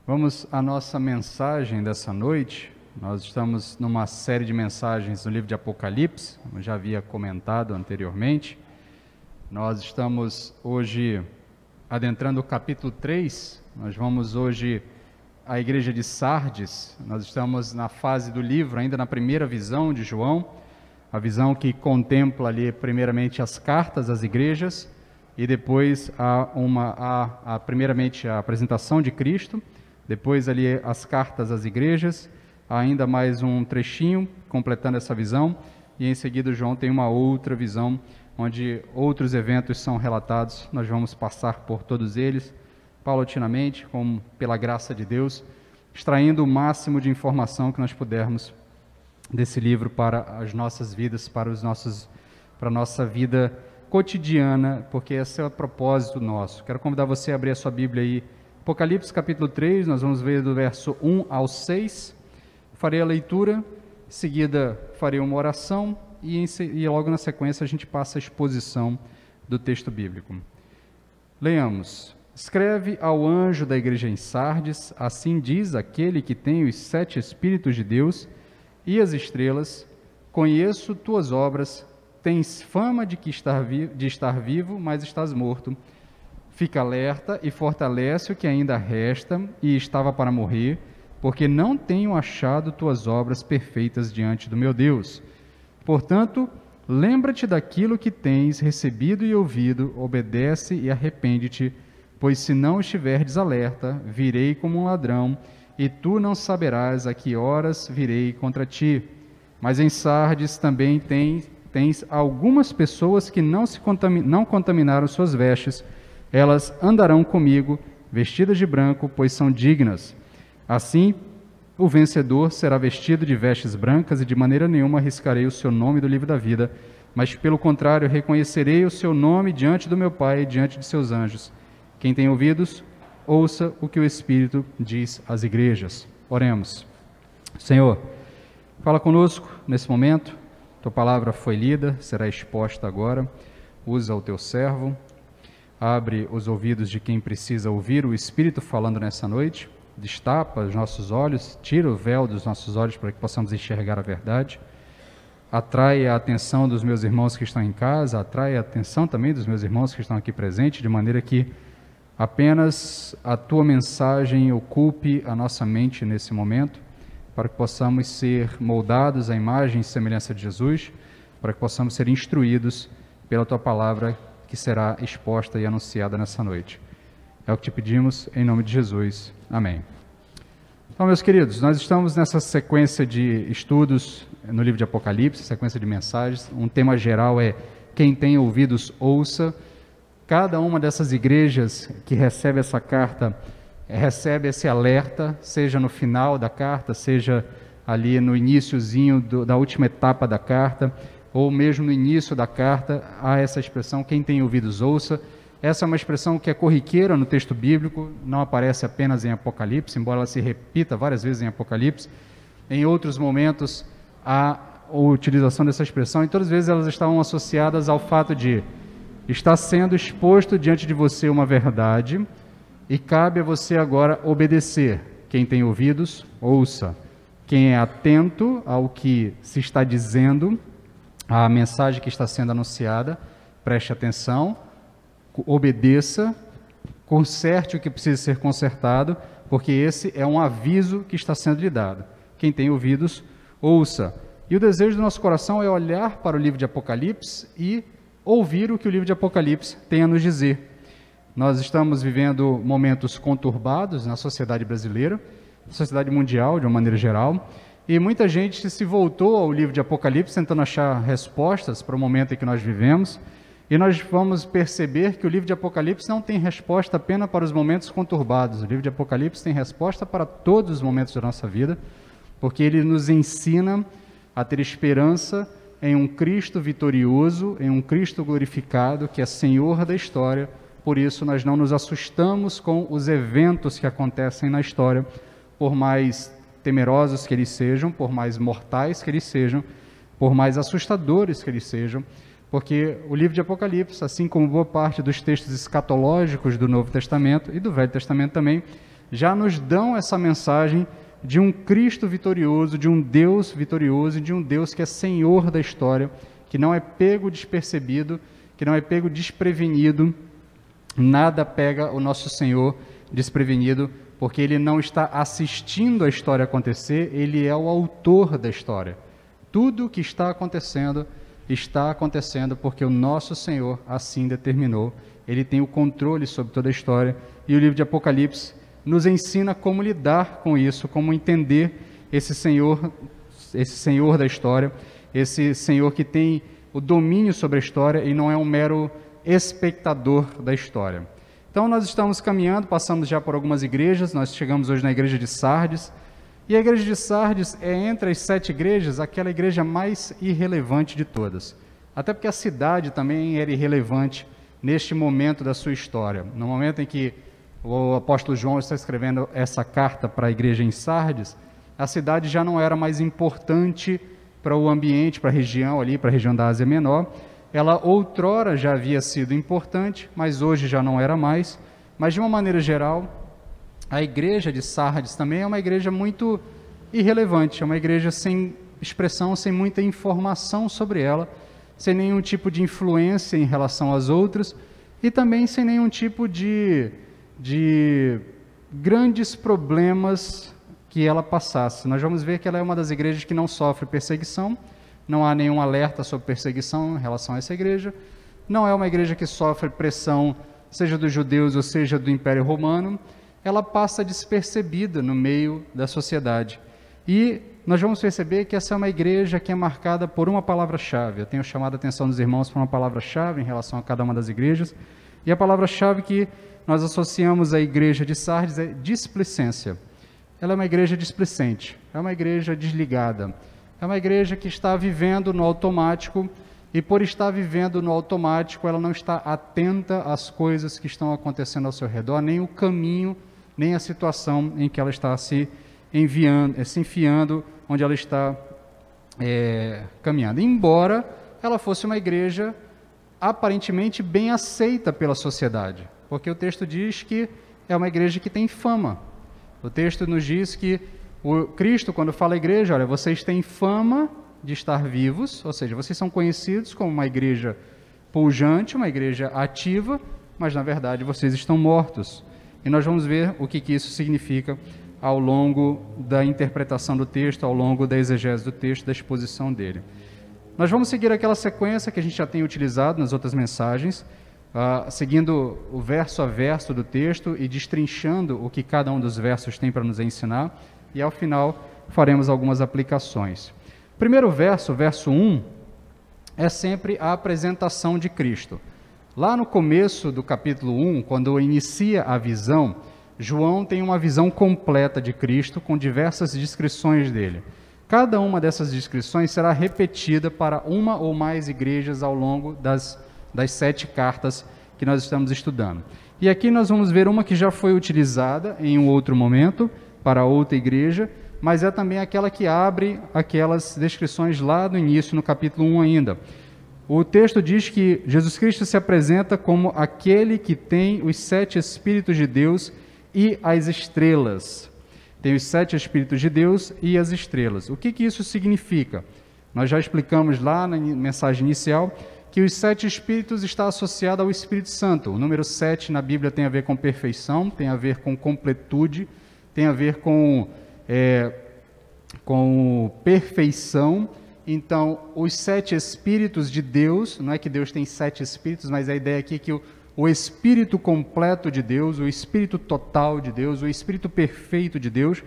Vamos à nossa mensagem dessa noite. Nós estamos numa série de mensagens no livro de Apocalipse, como já havia comentado anteriormente. Nós estamos hoje adentrando o capítulo 3. Nós vamos hoje à igreja de Sardes. Nós estamos na fase do livro, ainda na primeira visão de João, a visão que contempla ali primeiramente as cartas às igrejas e depois primeiramente a apresentação de Cristo. Depois ali as cartas às igrejas, ainda mais um trechinho completando essa visão, e em seguida João tem uma outra visão, onde outros eventos são relatados. Nós vamos passar por todos eles, paulatinamente, pela graça de Deus, extraindo o máximo de informação que nós pudermos desse livro para as nossas vidas, para a nossa vida cotidiana, porque esse é o propósito nosso. Quero convidar você a abrir a sua Bíblia aí, Apocalipse capítulo 3, nós vamos ver do verso 1 ao 6, farei a leitura, em seguida farei uma oração e logo na sequência a gente passa a exposição do texto bíblico. Leiamos. Escreve ao anjo da igreja em Sardes, assim diz aquele que tem os 7 Espíritos de Deus e as estrelas, conheço tuas obras, tens fama de estar vivo, mas estás morto. Fica alerta e fortalece o que ainda resta e estava para morrer, porque não tenho achado tuas obras perfeitas diante do meu Deus. Portanto, lembra-te daquilo que tens recebido e ouvido, obedece e arrepende-te, pois se não estiverdes alerta, virei como um ladrão, e tu não saberás a que horas virei contra ti. Mas em Sardes também tens algumas pessoas que não contaminaram suas vestes. Elas andarão comigo, vestidas de branco, pois são dignas. Assim, o vencedor será vestido de vestes brancas, e de maneira nenhuma arriscarei o seu nome do livro da vida, mas, pelo contrário, reconhecerei o seu nome diante do meu Pai e diante de seus anjos. Quem tem ouvidos, ouça o que o Espírito diz às igrejas. Oremos. Senhor, fala conosco nesse momento. Tua palavra foi lida, será exposta agora. Usa o teu servo. Abre os ouvidos de quem precisa ouvir o Espírito falando nessa noite, destapa os nossos olhos, tira o véu dos nossos olhos para que possamos enxergar a verdade, atrai a atenção dos meus irmãos que estão em casa, atrai a atenção também dos meus irmãos que estão aqui presentes, de maneira que apenas a Tua mensagem ocupe a nossa mente nesse momento, para que possamos ser moldados à imagem e semelhança de Jesus, para que possamos ser instruídos pela Tua palavra, que será exposta e anunciada nessa noite. É o que te pedimos, em nome de Jesus. Amém. Então, meus queridos, nós estamos nessa sequência de estudos no livro de Apocalipse, sequência de mensagens. Um tema geral é: quem tem ouvidos, ouça. Cada uma dessas igrejas que recebe essa carta, recebe esse alerta, seja no final da carta, seja ali no iniciozinho da última etapa da carta, ou mesmo no início da carta, há essa expressão, quem tem ouvidos ouça. Essa é uma expressão que é corriqueira no texto bíblico, não aparece apenas em Apocalipse, embora ela se repita várias vezes em Apocalipse. Em outros momentos, há a utilização dessa expressão, e todas as vezes elas estavam associadas ao fato de estar sendo exposto diante de você uma verdade, e cabe a você agora obedecer. Quem tem ouvidos, ouça. Quem é atento ao que se está dizendo, a mensagem que está sendo anunciada, preste atenção, obedeça, conserte o que precisa ser consertado, porque esse é um aviso que está sendo lhe dado. Quem tem ouvidos, ouça. E o desejo do nosso coração é olhar para o livro de Apocalipse e ouvir o que o livro de Apocalipse tem a nos dizer. Nós estamos vivendo momentos conturbados na sociedade brasileira, na sociedade mundial de uma maneira geral, e muita gente se voltou ao livro de Apocalipse tentando achar respostas para o momento em que nós vivemos, e nós vamos perceber que o livro de Apocalipse não tem resposta apenas para os momentos conturbados. O livro de Apocalipse tem resposta para todos os momentos da nossa vida, porque ele nos ensina a ter esperança em um Cristo vitorioso, em um Cristo glorificado, que é Senhor da história. Por isso nós não nos assustamos com os eventos que acontecem na história, por mais temerosos que eles sejam, por mais mortais que eles sejam, por mais assustadores que eles sejam, porque o livro de Apocalipse, assim como boa parte dos textos escatológicos do Novo Testamento e do Velho Testamento também, já nos dão essa mensagem de um Cristo vitorioso, de um Deus vitorioso, de um Deus que é Senhor da história, que não é pego despercebido, que não é pego desprevenido. Nada pega o nosso Senhor desprevenido, porque Ele não está assistindo a história acontecer, Ele é o autor da história. Tudo o que está acontecendo porque o nosso Senhor assim determinou. Ele tem o controle sobre toda a história, e o livro de Apocalipse nos ensina como lidar com isso, como entender esse Senhor da história, esse Senhor que tem o domínio sobre a história e não é um mero espectador da história. Então nós estamos caminhando, passamos já por algumas igrejas, nós chegamos hoje na igreja de Sardes, e a igreja de Sardes é, entre as 7 igrejas, aquela igreja mais irrelevante de todas. Até porque a cidade também era irrelevante neste momento da sua história. No momento em que o apóstolo João está escrevendo essa carta para a igreja em Sardes, a cidade já não era mais importante para o ambiente, para a região ali, para a região da Ásia Menor. Ela outrora já havia sido importante, mas hoje já não era mais. Mas de uma maneira geral, a igreja de Sardes também é uma igreja muito irrelevante, é uma igreja sem expressão, sem muita informação sobre ela, sem nenhum tipo de influência em relação às outras e também sem nenhum tipo de grandes problemas que ela passasse. Nós vamos ver que ela é uma das igrejas que não sofre perseguição, não há nenhum alerta sobre perseguição em relação a essa igreja, não é uma igreja que sofre pressão, seja dos judeus ou seja do Império Romano. Ela passa despercebida no meio da sociedade. E nós vamos perceber que essa é uma igreja que é marcada por uma palavra-chave. Eu tenho chamado a atenção dos irmãos para uma palavra-chave em relação a cada uma das igrejas. E a palavra-chave que nós associamos à igreja de Sardes é displicência. Ela é uma igreja displicente, é uma igreja desligada. É uma igreja que está vivendo no automático, e por estar vivendo no automático, ela não está atenta às coisas que estão acontecendo ao seu redor, nem o caminho, nem a situação em que ela está se enfiando, onde ela está caminhando. Embora ela fosse uma igreja aparentemente bem aceita pela sociedade, porque o texto diz que é uma igreja que tem fama. O texto nos diz que o Cristo, quando fala à igreja, olha, vocês têm fama de estar vivos, ou seja, vocês são conhecidos como uma igreja pujante, uma igreja ativa, mas na verdade vocês estão mortos. E nós vamos ver o que isso significa ao longo da interpretação do texto, ao longo da exegese do texto, da exposição dele. Nós vamos seguir aquela sequência que a gente já tem utilizado nas outras mensagens, seguindo o verso a verso do texto e destrinchando o que cada um dos versos tem para nos ensinar, e ao final faremos algumas aplicações. O primeiro verso, o verso 1, é sempre a apresentação de Cristo. Lá no começo do capítulo 1, quando inicia a visão, João tem uma visão completa de Cristo, com diversas descrições dele. Cada uma dessas descrições será repetida para uma ou mais igrejas ao longo das 7 cartas que nós estamos estudando. E aqui nós vamos ver uma que já foi utilizada em um outro momento, para outra igreja, mas é também aquela que abre aquelas descrições lá no início, no capítulo 1 ainda. O texto diz que Jesus Cristo se apresenta como aquele que tem os 7 Espíritos de Deus e as estrelas. Tem os 7 Espíritos de Deus e as estrelas. O que isso significa? Nós já explicamos lá na mensagem inicial que os 7 Espíritos está associado ao Espírito Santo. O número 7 na Bíblia tem a ver com perfeição, tem a ver com completude, tem a ver com perfeição. Então, os 7 Espíritos de Deus, não é que Deus tem 7 Espíritos, mas a ideia aqui é que o Espírito completo de Deus, o Espírito total de Deus, o Espírito perfeito de Deus,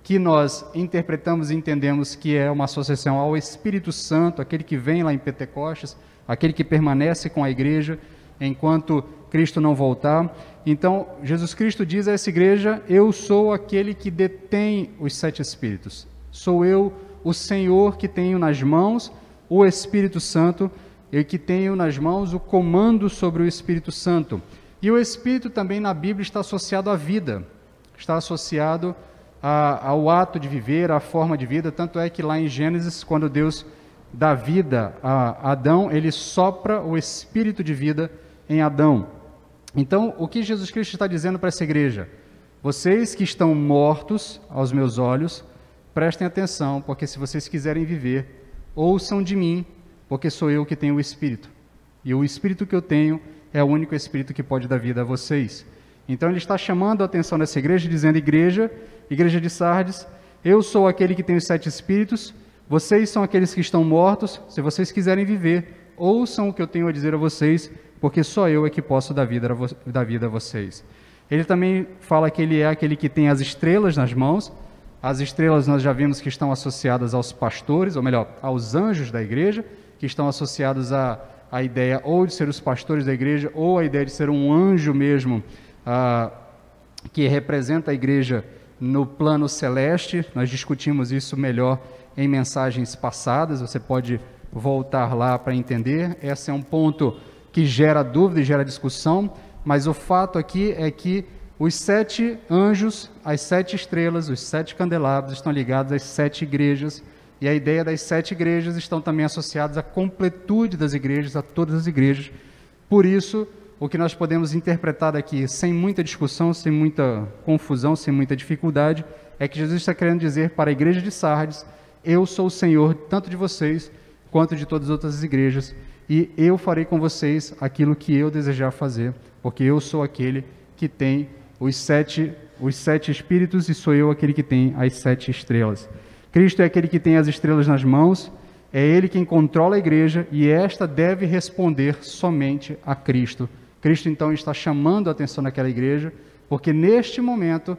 que nós interpretamos e entendemos que é uma associação ao Espírito Santo, aquele que vem lá em Pentecostes, aquele que permanece com a igreja enquanto Cristo não voltar. Então, Jesus Cristo diz a essa igreja: eu sou aquele que detém os 7 Espíritos. Sou eu, o Senhor, que tenho nas mãos o Espírito Santo, e que tenho nas mãos o comando sobre o Espírito Santo. E o Espírito também na Bíblia está associado à vida, está associado ao ato de viver, à forma de vida. Tanto é que lá em Gênesis, quando Deus dá vida a Adão, ele sopra o Espírito de vida em Adão. Então, o que Jesus Cristo está dizendo para essa igreja? vocês que estão mortos aos meus olhos, prestem atenção, porque se vocês quiserem viver, ouçam de mim, porque sou eu que tenho o Espírito. E o Espírito que eu tenho é o único Espírito que pode dar vida a vocês. Então ele está chamando a atenção dessa igreja, dizendo: igreja de Sardes, eu sou aquele que tem os 7 Espíritos, vocês são aqueles que estão mortos, se vocês quiserem viver, ouçam o que eu tenho a dizer a vocês, porque só eu é que posso dar vida a vocês. Ele também fala que ele é aquele que tem as estrelas nas mãos. As estrelas nós já vimos que estão associadas aos pastores, ou melhor, aos anjos da igreja, que estão associados à ideia ou de ser os pastores da igreja, ou a ideia de ser um anjo mesmo, que representa a igreja no plano celeste. Nós discutimos isso melhor em mensagens passadas, você pode voltar lá para entender. Esse é um ponto que gera dúvida e gera discussão, mas o fato aqui é que os 7 anjos, as 7 estrelas, os 7 candelabros estão ligados às 7 igrejas, e a ideia das 7 igrejas estão também associadas à completude das igrejas, a todas as igrejas. Por isso, o que nós podemos interpretar daqui, sem muita discussão, sem muita confusão, sem muita dificuldade, é que Jesus está querendo dizer para a igreja de Sardes: eu sou o Senhor tanto de vocês quanto de todas as outras igrejas, e eu farei com vocês aquilo que eu desejar fazer, porque eu sou aquele que tem os sete Espíritos e sou eu aquele que tem as 7 estrelas. Cristo é aquele que tem as estrelas nas mãos, é Ele quem controla a igreja, e esta deve responder somente a Cristo. Cristo então está chamando a atenção daquela igreja, porque neste momento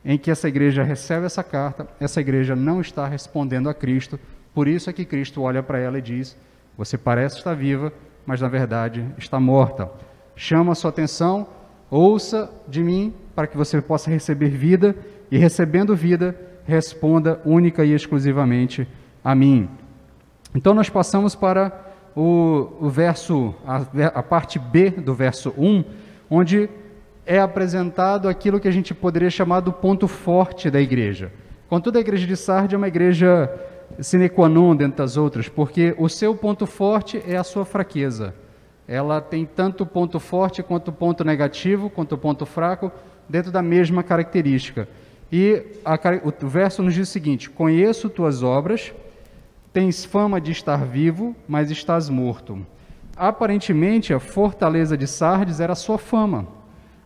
em que essa igreja recebe essa carta, essa igreja não está respondendo a Cristo. Por isso é que Cristo olha para ela e diz: você parece estar viva, mas na verdade está morta. Chama a sua atenção, ouça de mim, para que você possa receber vida, e recebendo vida, responda única e exclusivamente a mim. Então nós passamos para o verso, a parte B do verso 1, onde é apresentado aquilo que a gente poderia chamar do ponto forte da igreja. Contudo, a igreja de Sardes é uma igreja sine qua non dentre as outras, porque o seu ponto forte é a sua fraqueza. Ela tem tanto ponto forte quanto ponto negativo, quanto ponto fraco, dentro da mesma característica. E o verso nos diz o seguinte: conheço tuas obras, tens fama de estar vivo, mas estás morto. Aparentemente, a fortaleza de Sardes era a sua fama.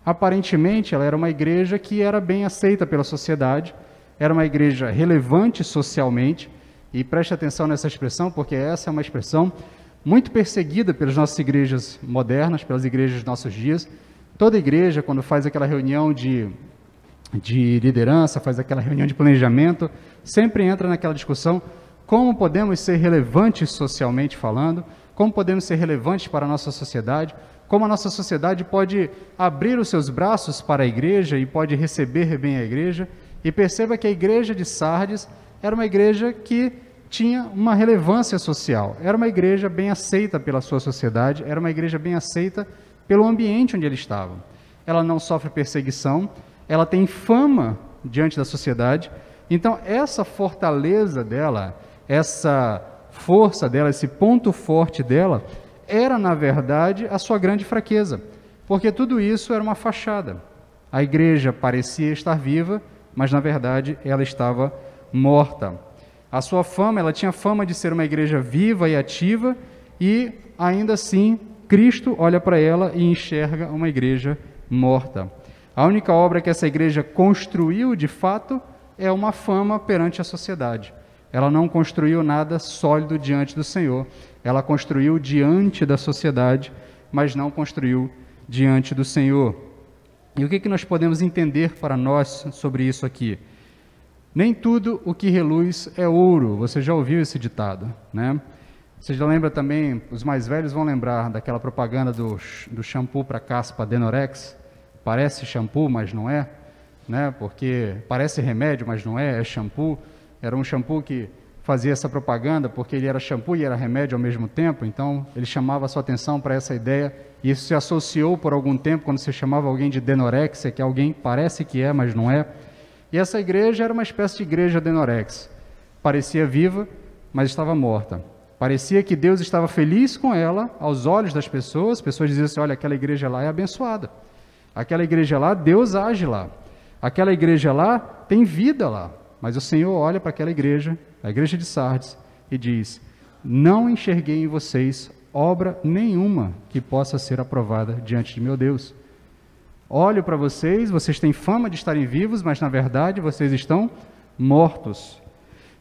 Aparentemente, ela era uma igreja que era bem aceita pela sociedade, era uma igreja relevante socialmente, e preste atenção nessa expressão, porque essa é uma expressão muito perseguida pelas nossas igrejas modernas, pelas igrejas dos nossos dias. Toda igreja, quando faz aquela reunião de liderança, faz aquela reunião de planejamento, sempre entra naquela discussão: como podemos ser relevantes socialmente falando, como podemos ser relevantes para a nossa sociedade, como a nossa sociedade pode abrir os seus braços para a igreja e pode receber bem a igreja. E perceba que a igreja de Sardes era uma igreja que tinha uma relevância social, era uma igreja bem aceita pela sua sociedade, era uma igreja bem aceita pelo ambiente onde eles estavam. Ela não sofre perseguição, ela tem fama diante da sociedade. Então essa fortaleza dela, essa força dela, esse ponto forte dela, era na verdade a sua grande fraqueza, porque tudo isso era uma fachada. A igreja parecia estar viva, mas na verdade ela estava morta. A sua fama, ela tinha fama de ser uma igreja viva e ativa, e ainda assim Cristo olha para ela e enxerga uma igreja morta. A única obra que essa igreja construiu de fato é uma fama perante a sociedade. Ela não construiu nada sólido diante do Senhor, ela construiu diante da sociedade, mas não construiu diante do Senhor. E o que nós podemos entender para nós sobre isso aqui? Nem tudo o que reluz é ouro. Você já ouviu esse ditado, né? Você já lembra também, os mais velhos vão lembrar daquela propaganda do shampoo para caspa Denorex? Parece shampoo, mas não é, né? Porque parece remédio, mas não é, é shampoo. Era um shampoo que fazia essa propaganda porque ele era shampoo e era remédio ao mesmo tempo, então ele chamava a sua atenção para essa ideia, e isso se associou por algum tempo quando você chamava alguém de denorexia, que alguém parece que é, mas não é. E essa igreja era uma espécie de igreja denorex. Parecia viva, mas estava morta. Parecia que Deus estava feliz com ela, aos olhos das pessoas. As pessoas diziam assim: olha, aquela igreja lá é abençoada. Aquela igreja lá, Deus age lá. Aquela igreja lá tem vida lá, mas o Senhor olha para aquela igreja, a igreja de Sardes, e diz: não enxerguei em vocês obra nenhuma que possa ser aprovada diante de meu Deus. Olho para vocês, vocês têm fama de estarem vivos, mas na verdade vocês estão mortos.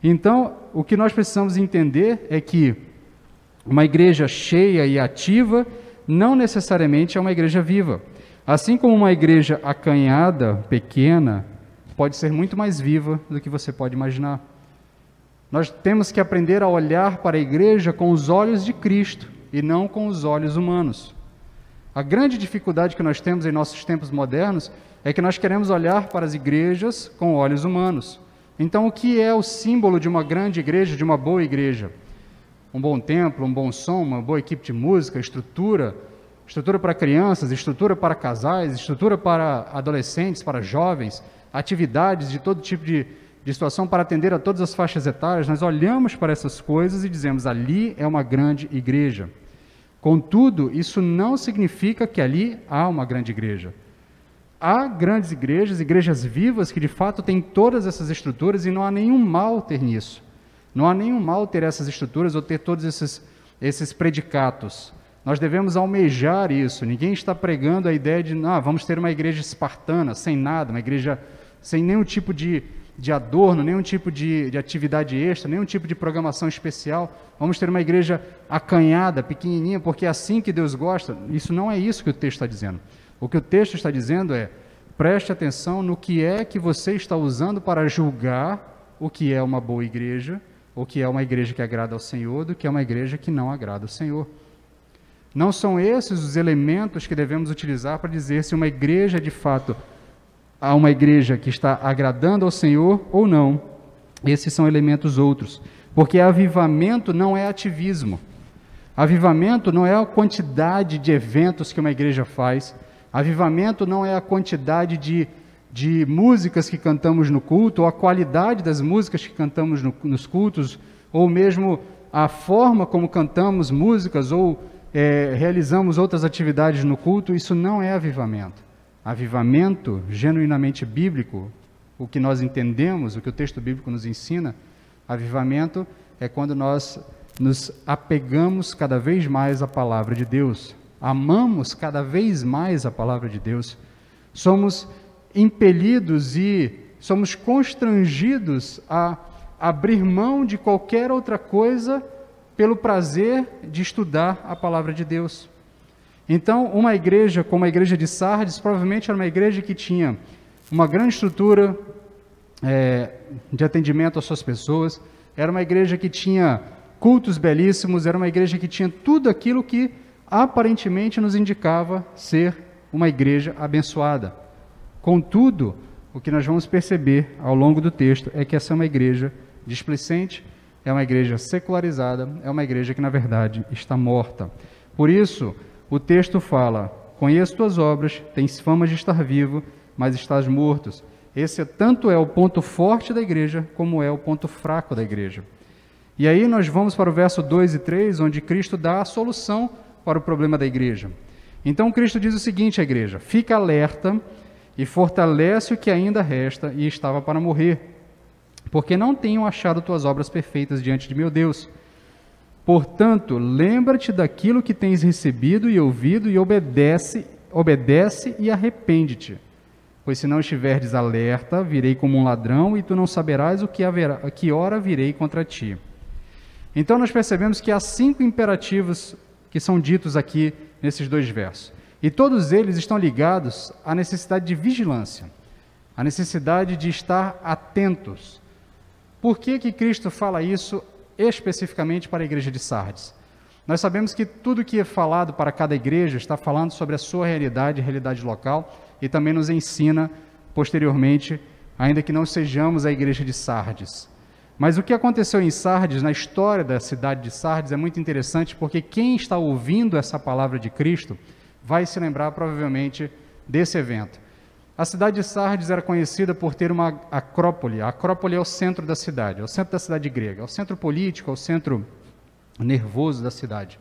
Então, o que nós precisamos entender é que uma igreja cheia e ativa não necessariamente é uma igreja viva. Assim como uma igreja acanhada, pequena, pode ser muito mais viva do que você pode imaginar. Nós temos que aprender a olhar para a igreja com os olhos de Cristo e não com os olhos humanos. A grande dificuldade que nós temos em nossos tempos modernos é que nós queremos olhar para as igrejas com olhos humanos. Então, o que é o símbolo de uma grande igreja, de uma boa igreja? Um bom templo, um bom som, uma boa equipe de música, estrutura para crianças, estrutura para casais, estrutura para adolescentes, para jovens, atividades de todo tipo de situação para atender a todas as faixas etárias. Nós olhamos para essas coisas e dizemos: ali é uma grande igreja. Contudo, isso não significa que ali há uma grande igreja. Há grandes igrejas, igrejas vivas, que de fato têm todas essas estruturas, e não há nenhum mal ter nisso. Não há nenhum mal ter essas estruturas ou ter todos esses predicatos. Nós devemos almejar isso. Ninguém está pregando a ideia de vamos ter uma igreja espartana, sem nada, uma igreja sem nenhum tipo de adorno, nenhum tipo de atividade extra, nenhum tipo de programação especial. Vamos ter uma igreja acanhada, pequenininha, porque é assim que Deus gosta. Isso não é isso que o texto está dizendo. O que o texto está dizendo é: preste atenção no que é que você está usando para julgar o que é uma boa igreja, o que é uma igreja que agrada ao Senhor, do que é uma igreja que não agrada ao Senhor. Não são esses os elementos que devemos utilizar para dizer se uma igreja, de fato, há uma igreja que está agradando ao Senhor ou não. Esses são elementos outros. Porque avivamento não é ativismo. Avivamento não é a quantidade de eventos que uma igreja faz. Avivamento não é a quantidade de músicas que cantamos no culto, ou a qualidade das músicas que cantamos nos cultos, ou mesmo a forma como cantamos músicas, ou realizamos outras atividades no culto. Isso não é avivamento. Avivamento genuinamente bíblico, o que nós entendemos, o que o texto bíblico nos ensina, avivamento é quando nós nos apegamos cada vez mais à palavra de Deus, amamos cada vez mais a palavra de Deus, somos impelidos e somos constrangidos a abrir mão de qualquer outra coisa pelo prazer de estudar a palavra de Deus. Então, uma igreja como a igreja de Sardes, provavelmente era uma igreja que tinha uma grande estrutura de atendimento às suas pessoas, era uma igreja que tinha cultos belíssimos, era uma igreja que tinha tudo aquilo que aparentemente nos indicava ser uma igreja abençoada. Contudo, o que nós vamos perceber ao longo do texto é que essa é uma igreja displicente, é uma igreja secularizada, é uma igreja que, na verdade, está morta. Por isso, o texto fala: conheço tuas obras, tens fama de estar vivo, mas estás mortos. Esse tanto é o ponto forte da igreja, como é o ponto fraco da igreja. E aí nós vamos para o verso 2 e 3, onde Cristo dá a solução para o problema da igreja. Então Cristo diz o seguinte à igreja: fica alerta e fortalece o que ainda resta e estava para morrer, porque não tenho achado tuas obras perfeitas diante de meu Deus. Portanto, lembra-te daquilo que tens recebido e ouvido e obedece e arrepende-te. Pois se não estiverdes alerta, virei como um ladrão e tu não saberás a que hora virei contra ti. Então nós percebemos que há 5 imperativos que são ditos aqui nesses 2 versos. E todos eles estão ligados à necessidade de vigilância, à necessidade de estar atentos. Por que Cristo fala isso especificamente para a igreja de Sardes? Nós sabemos que tudo que é falado para cada igreja está falando sobre a sua realidade local, e também nos ensina posteriormente, ainda que não sejamos a igreja de Sardes. Mas o que aconteceu em Sardes, na história da cidade de Sardes, é muito interessante, porque quem está ouvindo essa palavra de Cristo vai se lembrar provavelmente desse evento. A cidade de Sardes era conhecida por ter uma acrópole. A acrópole é o centro da cidade, é o centro da cidade grega, é o centro político, é o centro nervoso da cidade.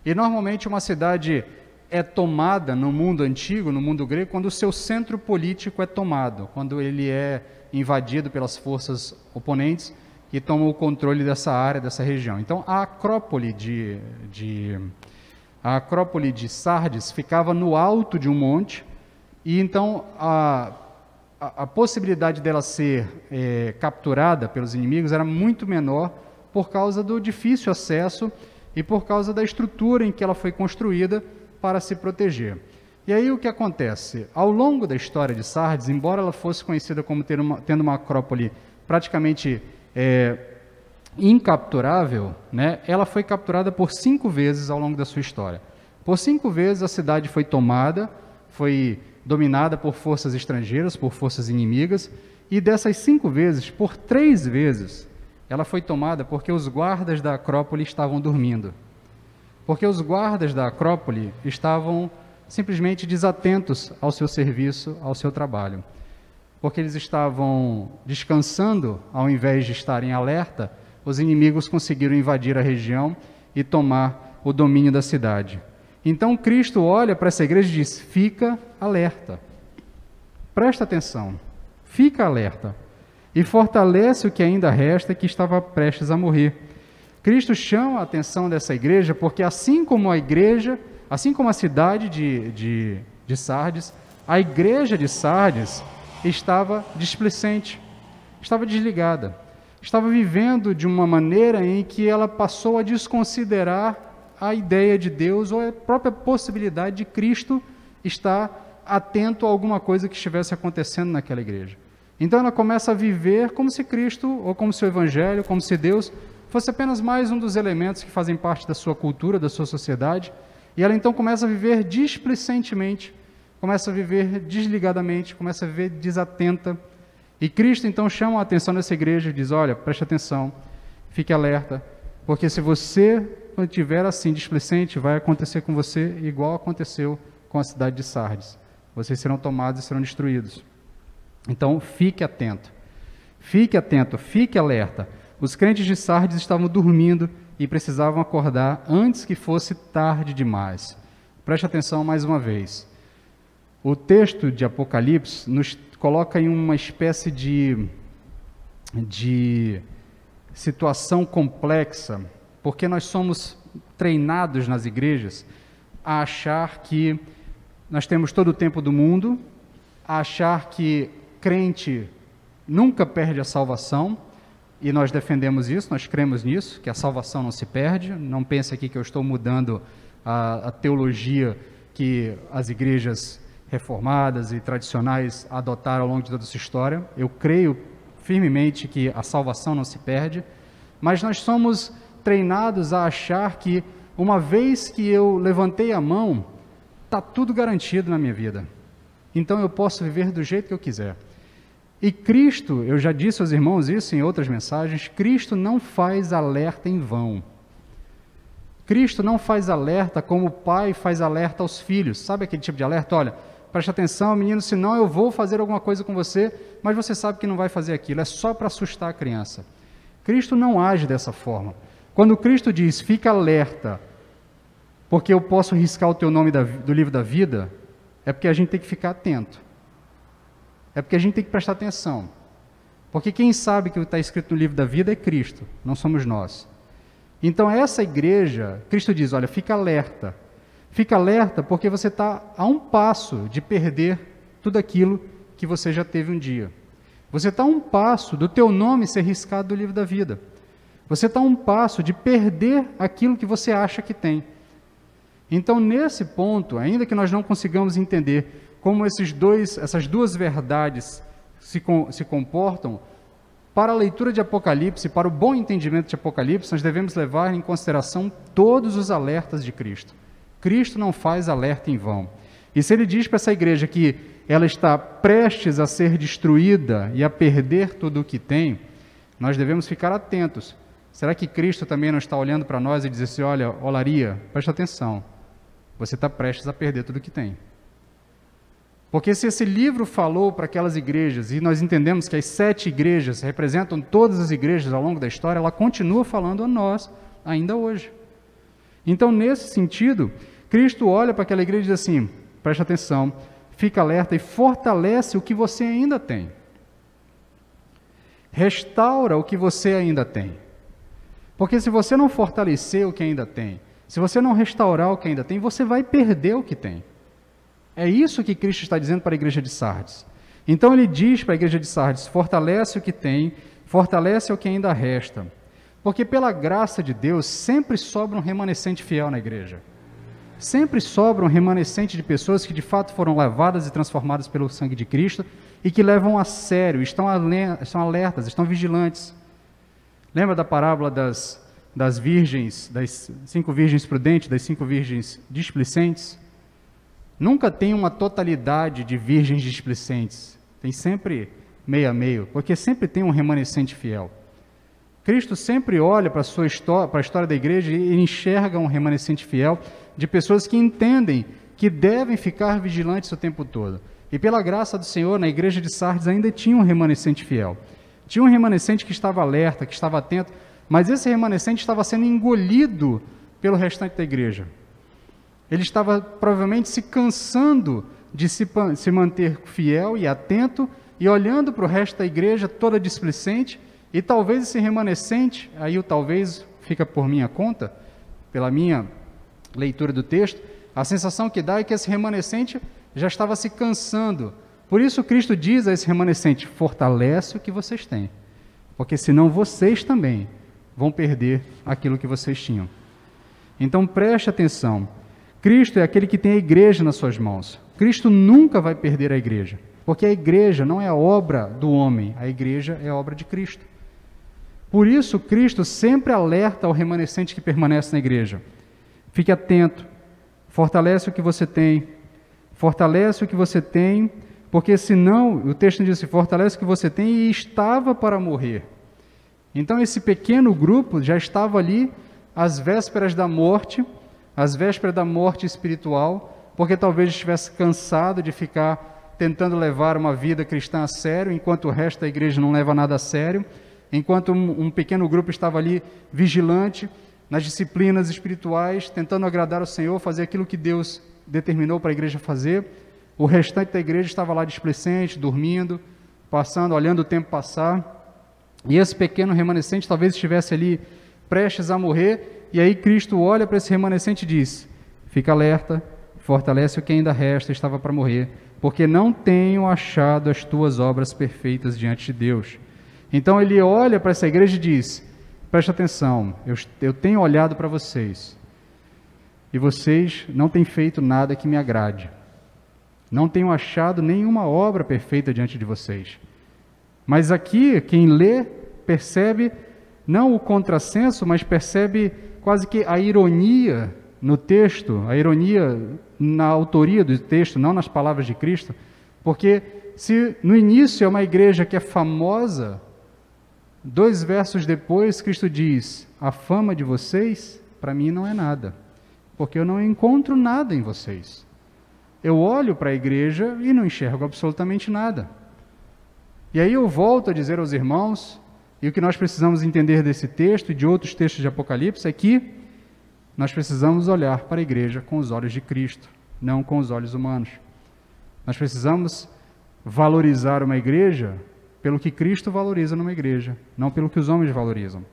E normalmente uma cidade é tomada no mundo antigo, no mundo grego, quando o seu centro político é tomado, quando ele é invadido pelas forças oponentes que tomam o controle dessa área, dessa região. Então, a Acrópole de Sardes ficava no alto de um monte, e então a possibilidade dela ser capturada pelos inimigos era muito menor por causa do difícil acesso e por causa da estrutura em que ela foi construída para se proteger. E aí o que acontece? Ao longo da história de Sardes, embora ela fosse conhecida como tendo uma acrópole praticamente incapturável, né, ela foi capturada por 5 vezes ao longo da sua história. Por 5 vezes a cidade foi tomada, foi dominada por forças estrangeiras, por forças inimigas, e dessas 5 vezes, por 3 vezes, ela foi tomada porque os guardas da Acrópole estavam dormindo. Porque os guardas da Acrópole estavam simplesmente desatentos ao seu serviço, ao seu trabalho. Porque eles estavam descansando, ao invés de estarem alerta, os inimigos conseguiram invadir a região e tomar o domínio da cidade. Então Cristo olha para essa igreja e diz: fica alerta, presta atenção, fica alerta, e fortalece o que ainda resta e que estava prestes a morrer. Cristo chama a atenção dessa igreja porque assim como a cidade de Sardes, a igreja de Sardes estava displicente, estava desligada, estava vivendo de uma maneira em que ela passou a desconsiderar a ideia de Deus ou a própria possibilidade de Cristo estar atento a alguma coisa que estivesse acontecendo naquela igreja. Então ela começa a viver como se Cristo, ou como se o Evangelho, como se Deus fosse apenas mais um dos elementos que fazem parte da sua cultura, da sua sociedade, e ela então começa a viver displicentemente, começa a viver desligadamente, começa a viver desatenta. E Cristo então chama a atenção dessa igreja e diz: olha, preste atenção, fique alerta, porque se você estiver assim displicente, vai acontecer com você igual aconteceu com a cidade de Sardes. Vocês serão tomados e serão destruídos. Então fique atento, fique alerta. Os crentes de Sardes estavam dormindo e precisavam acordar antes que fosse tarde demais. Preste atenção mais uma vez. O texto de Apocalipse nos coloca em uma espécie de situação complexa, porque nós somos treinados nas igrejas a achar que nós temos todo o tempo do mundo, a achar que crente nunca perde a salvação, e nós defendemos isso, nós cremos nisso, que a salvação não se perde. Não pense aqui que eu estou mudando a teologia que as igrejas reformadas e tradicionais adotaram ao longo de toda essa história. Eu creio firmemente que a salvação não se perde, mas nós somos treinados a achar que uma vez que eu levantei a mão, está tudo garantido na minha vida. Então eu posso viver do jeito que eu quiser. E Cristo, eu já disse aos irmãos isso em outras mensagens, Cristo não faz alerta em vão. Cristo não faz alerta como o pai faz alerta aos filhos. Sabe aquele tipo de alerta? Olha, preste atenção, menino, senão eu vou fazer alguma coisa com você, mas você sabe que não vai fazer aquilo. É só para assustar a criança. Cristo não age dessa forma. Quando Cristo diz, fica alerta, porque eu posso riscar o teu nome do livro da vida, é porque a gente tem que ficar atento. É porque a gente tem que prestar atenção. Porque quem sabe que o que está escrito no livro da vida é Cristo, não somos nós. Então essa igreja, Cristo diz, olha, fica alerta. Fica alerta porque você está a um passo de perder tudo aquilo que você já teve um dia. Você está a um passo do teu nome ser riscado do livro da vida. Você está a um passo de perder aquilo que você acha que tem. Então nesse ponto, ainda que nós não consigamos entender como essas duas verdades se comportam, para a leitura de Apocalipse, para o bom entendimento de Apocalipse, nós devemos levar em consideração todos os alertas de Cristo. Cristo não faz alerta em vão. E se ele diz para essa igreja que ela está prestes a ser destruída e a perder tudo o que tem, nós devemos ficar atentos. Será que Cristo também não está olhando para nós e diz assim, olha, Olaria, presta atenção, você está prestes a perder tudo o que tem. Porque se esse livro falou para aquelas igrejas, e nós entendemos que as 7 igrejas representam todas as igrejas ao longo da história, ela continua falando a nós ainda hoje. Então, nesse sentido, Cristo olha para aquela igreja e diz assim, preste atenção, fica alerta e fortalece o que você ainda tem. Restaura o que você ainda tem. Porque se você não fortalecer o que ainda tem, se você não restaurar o que ainda tem, você vai perder o que tem. É isso que Cristo está dizendo para a igreja de Sardes. Então ele diz para a igreja de Sardes, fortalece o que tem, fortalece o que ainda resta. Porque pela graça de Deus, sempre sobra um remanescente fiel na igreja. Sempre sobra um remanescente de pessoas que de fato foram lavadas e transformadas pelo sangue de Cristo e que levam a sério, estão alertas, estão vigilantes. Lembra da parábola das virgens, das 5 virgens prudentes, das 5 virgens displicentes? Nunca tem uma totalidade de virgens displicentes. Tem sempre meio a meio, porque sempre tem um remanescente fiel. Cristo sempre olha para a história da igreja e enxerga um remanescente fiel de pessoas que entendem que devem ficar vigilantes o tempo todo. E pela graça do Senhor, na igreja de Sardes ainda tinha um remanescente fiel. Tinha um remanescente que estava alerta, que estava atento, mas esse remanescente estava sendo engolido pelo restante da igreja. Ele estava provavelmente se cansando de se manter fiel e atento e olhando para o resto da igreja toda displicente, e talvez esse remanescente, aí o talvez fica por minha conta, pela minha leitura do texto, a sensação que dá é que esse remanescente já estava se cansando. Por isso Cristo diz a esse remanescente, fortalece o que vocês têm, porque senão vocês também vão perder aquilo que vocês tinham. Então preste atenção, Cristo é aquele que tem a igreja nas suas mãos. Cristo nunca vai perder a igreja, porque a igreja não é a obra do homem, a igreja é a obra de Cristo. Por isso Cristo sempre alerta ao remanescente que permanece na igreja. Fique atento, fortalece o que você tem, fortalece o que você tem, porque senão, o texto diz assim, fortalece o que você tem e estava para morrer. Então esse pequeno grupo já estava ali às vésperas da morte espiritual, porque talvez estivesse cansado de ficar tentando levar uma vida cristã a sério, enquanto o resto da igreja não leva nada a sério, enquanto um pequeno grupo estava ali vigilante nas disciplinas espirituais, tentando agradar ao Senhor, fazer aquilo que Deus determinou para a igreja fazer, o restante da igreja estava lá displicente, dormindo, passando, olhando o tempo passar, e esse pequeno remanescente talvez estivesse ali prestes a morrer, e aí Cristo olha para esse remanescente e diz, fica alerta, fortalece o que ainda resta, estava para morrer, porque não tenho achado as tuas obras perfeitas diante de Deus. Então ele olha para essa igreja e diz, preste atenção, eu tenho olhado para vocês, e vocês não têm feito nada que me agrade. Não tenho achado nenhuma obra perfeita diante de vocês. Mas aqui, quem lê, percebe não o contrassenso, mas percebe quase que a ironia no texto, a ironia na autoria do texto, não nas palavras de Cristo, porque se no início é uma igreja que é famosa, 2 versos depois Cristo diz, a fama de vocês, para mim não é nada, porque eu não encontro nada em vocês. Eu olho para a igreja e não enxergo absolutamente nada. E aí eu volto a dizer aos irmãos, e o que nós precisamos entender desse texto e de outros textos de Apocalipse é que nós precisamos olhar para a igreja com os olhos de Cristo, não com os olhos humanos. Nós precisamos valorizar uma igreja pelo que Cristo valoriza numa igreja, não pelo que os homens valorizam.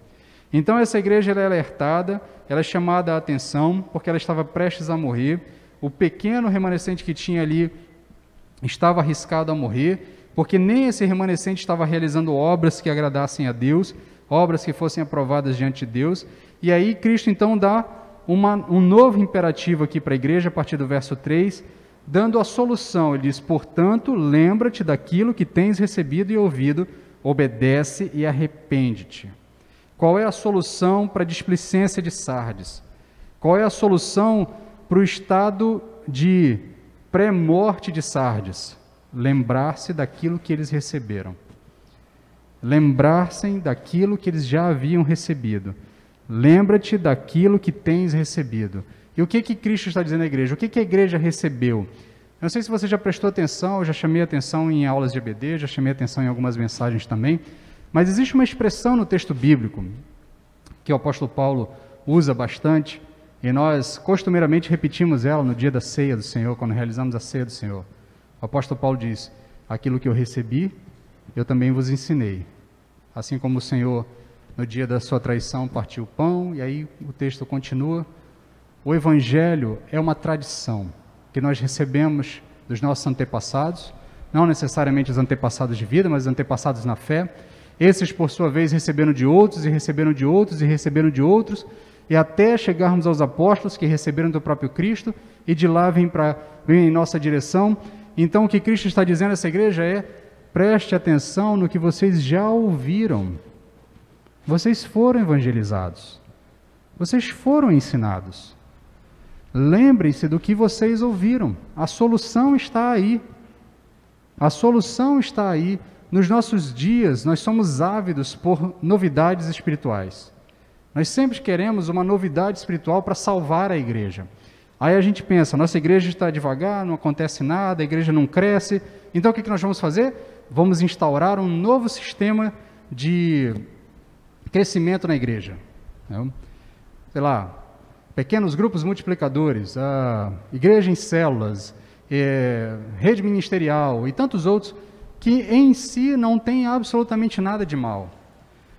Então essa igreja ela é alertada, ela é chamada a atenção, porque ela estava prestes a morrer, o pequeno remanescente que tinha ali estava arriscado a morrer, porque nem esse remanescente estava realizando obras que agradassem a Deus, obras que fossem aprovadas diante de Deus, e aí Cristo então dá um novo imperativo aqui para a igreja, a partir do verso 3, dando a solução. Ele diz, portanto, lembra-te daquilo que tens recebido e ouvido, obedece e arrepende-te. Qual é a solução para a displicência de Sardes? Qual é a solução para o estado de pré-morte de Sardes? Lembrar-se daquilo que eles receberam. Lembrar-se daquilo que eles já haviam recebido. Lembra-te daquilo que tens recebido. E o que Cristo está dizendo à igreja? O que a igreja recebeu? Eu não sei se você já prestou atenção, eu já chamei atenção em aulas de EBD, já chamei atenção em algumas mensagens também, mas existe uma expressão no texto bíblico que o apóstolo Paulo usa bastante, e nós costumeiramente repetimos ela no dia da ceia do Senhor, quando realizamos a ceia do Senhor. O apóstolo Paulo diz: aquilo que eu recebi, eu também vos ensinei. Assim como o Senhor, no dia da sua traição, partiu o pão, e aí o texto continua. O Evangelho é uma tradição que nós recebemos dos nossos antepassados, não necessariamente os antepassados de vida, mas os antepassados na fé. Esses, por sua vez, receberam de outros, e receberam de outros, e receberam de outros, e até chegarmos aos apóstolos, que receberam do próprio Cristo, e de lá vem em nossa direção. Então, o que Cristo está dizendo a essa igreja é: preste atenção no que vocês já ouviram. Vocês foram evangelizados. Vocês foram ensinados. Lembrem-se do que vocês ouviram. A solução está aí. A solução está aí. Nos nossos dias, nós somos ávidos por novidades espirituais. Nós sempre queremos uma novidade espiritual para salvar a igreja. Aí a gente pensa: nossa igreja está devagar, não acontece nada, a igreja não cresce. Então o que nós vamos fazer? Vamos instaurar um novo sistema de crescimento na igreja. Sei lá, pequenos grupos multiplicadores, igreja em células, rede ministerial e tantos outros, que em si não tem absolutamente nada de mal.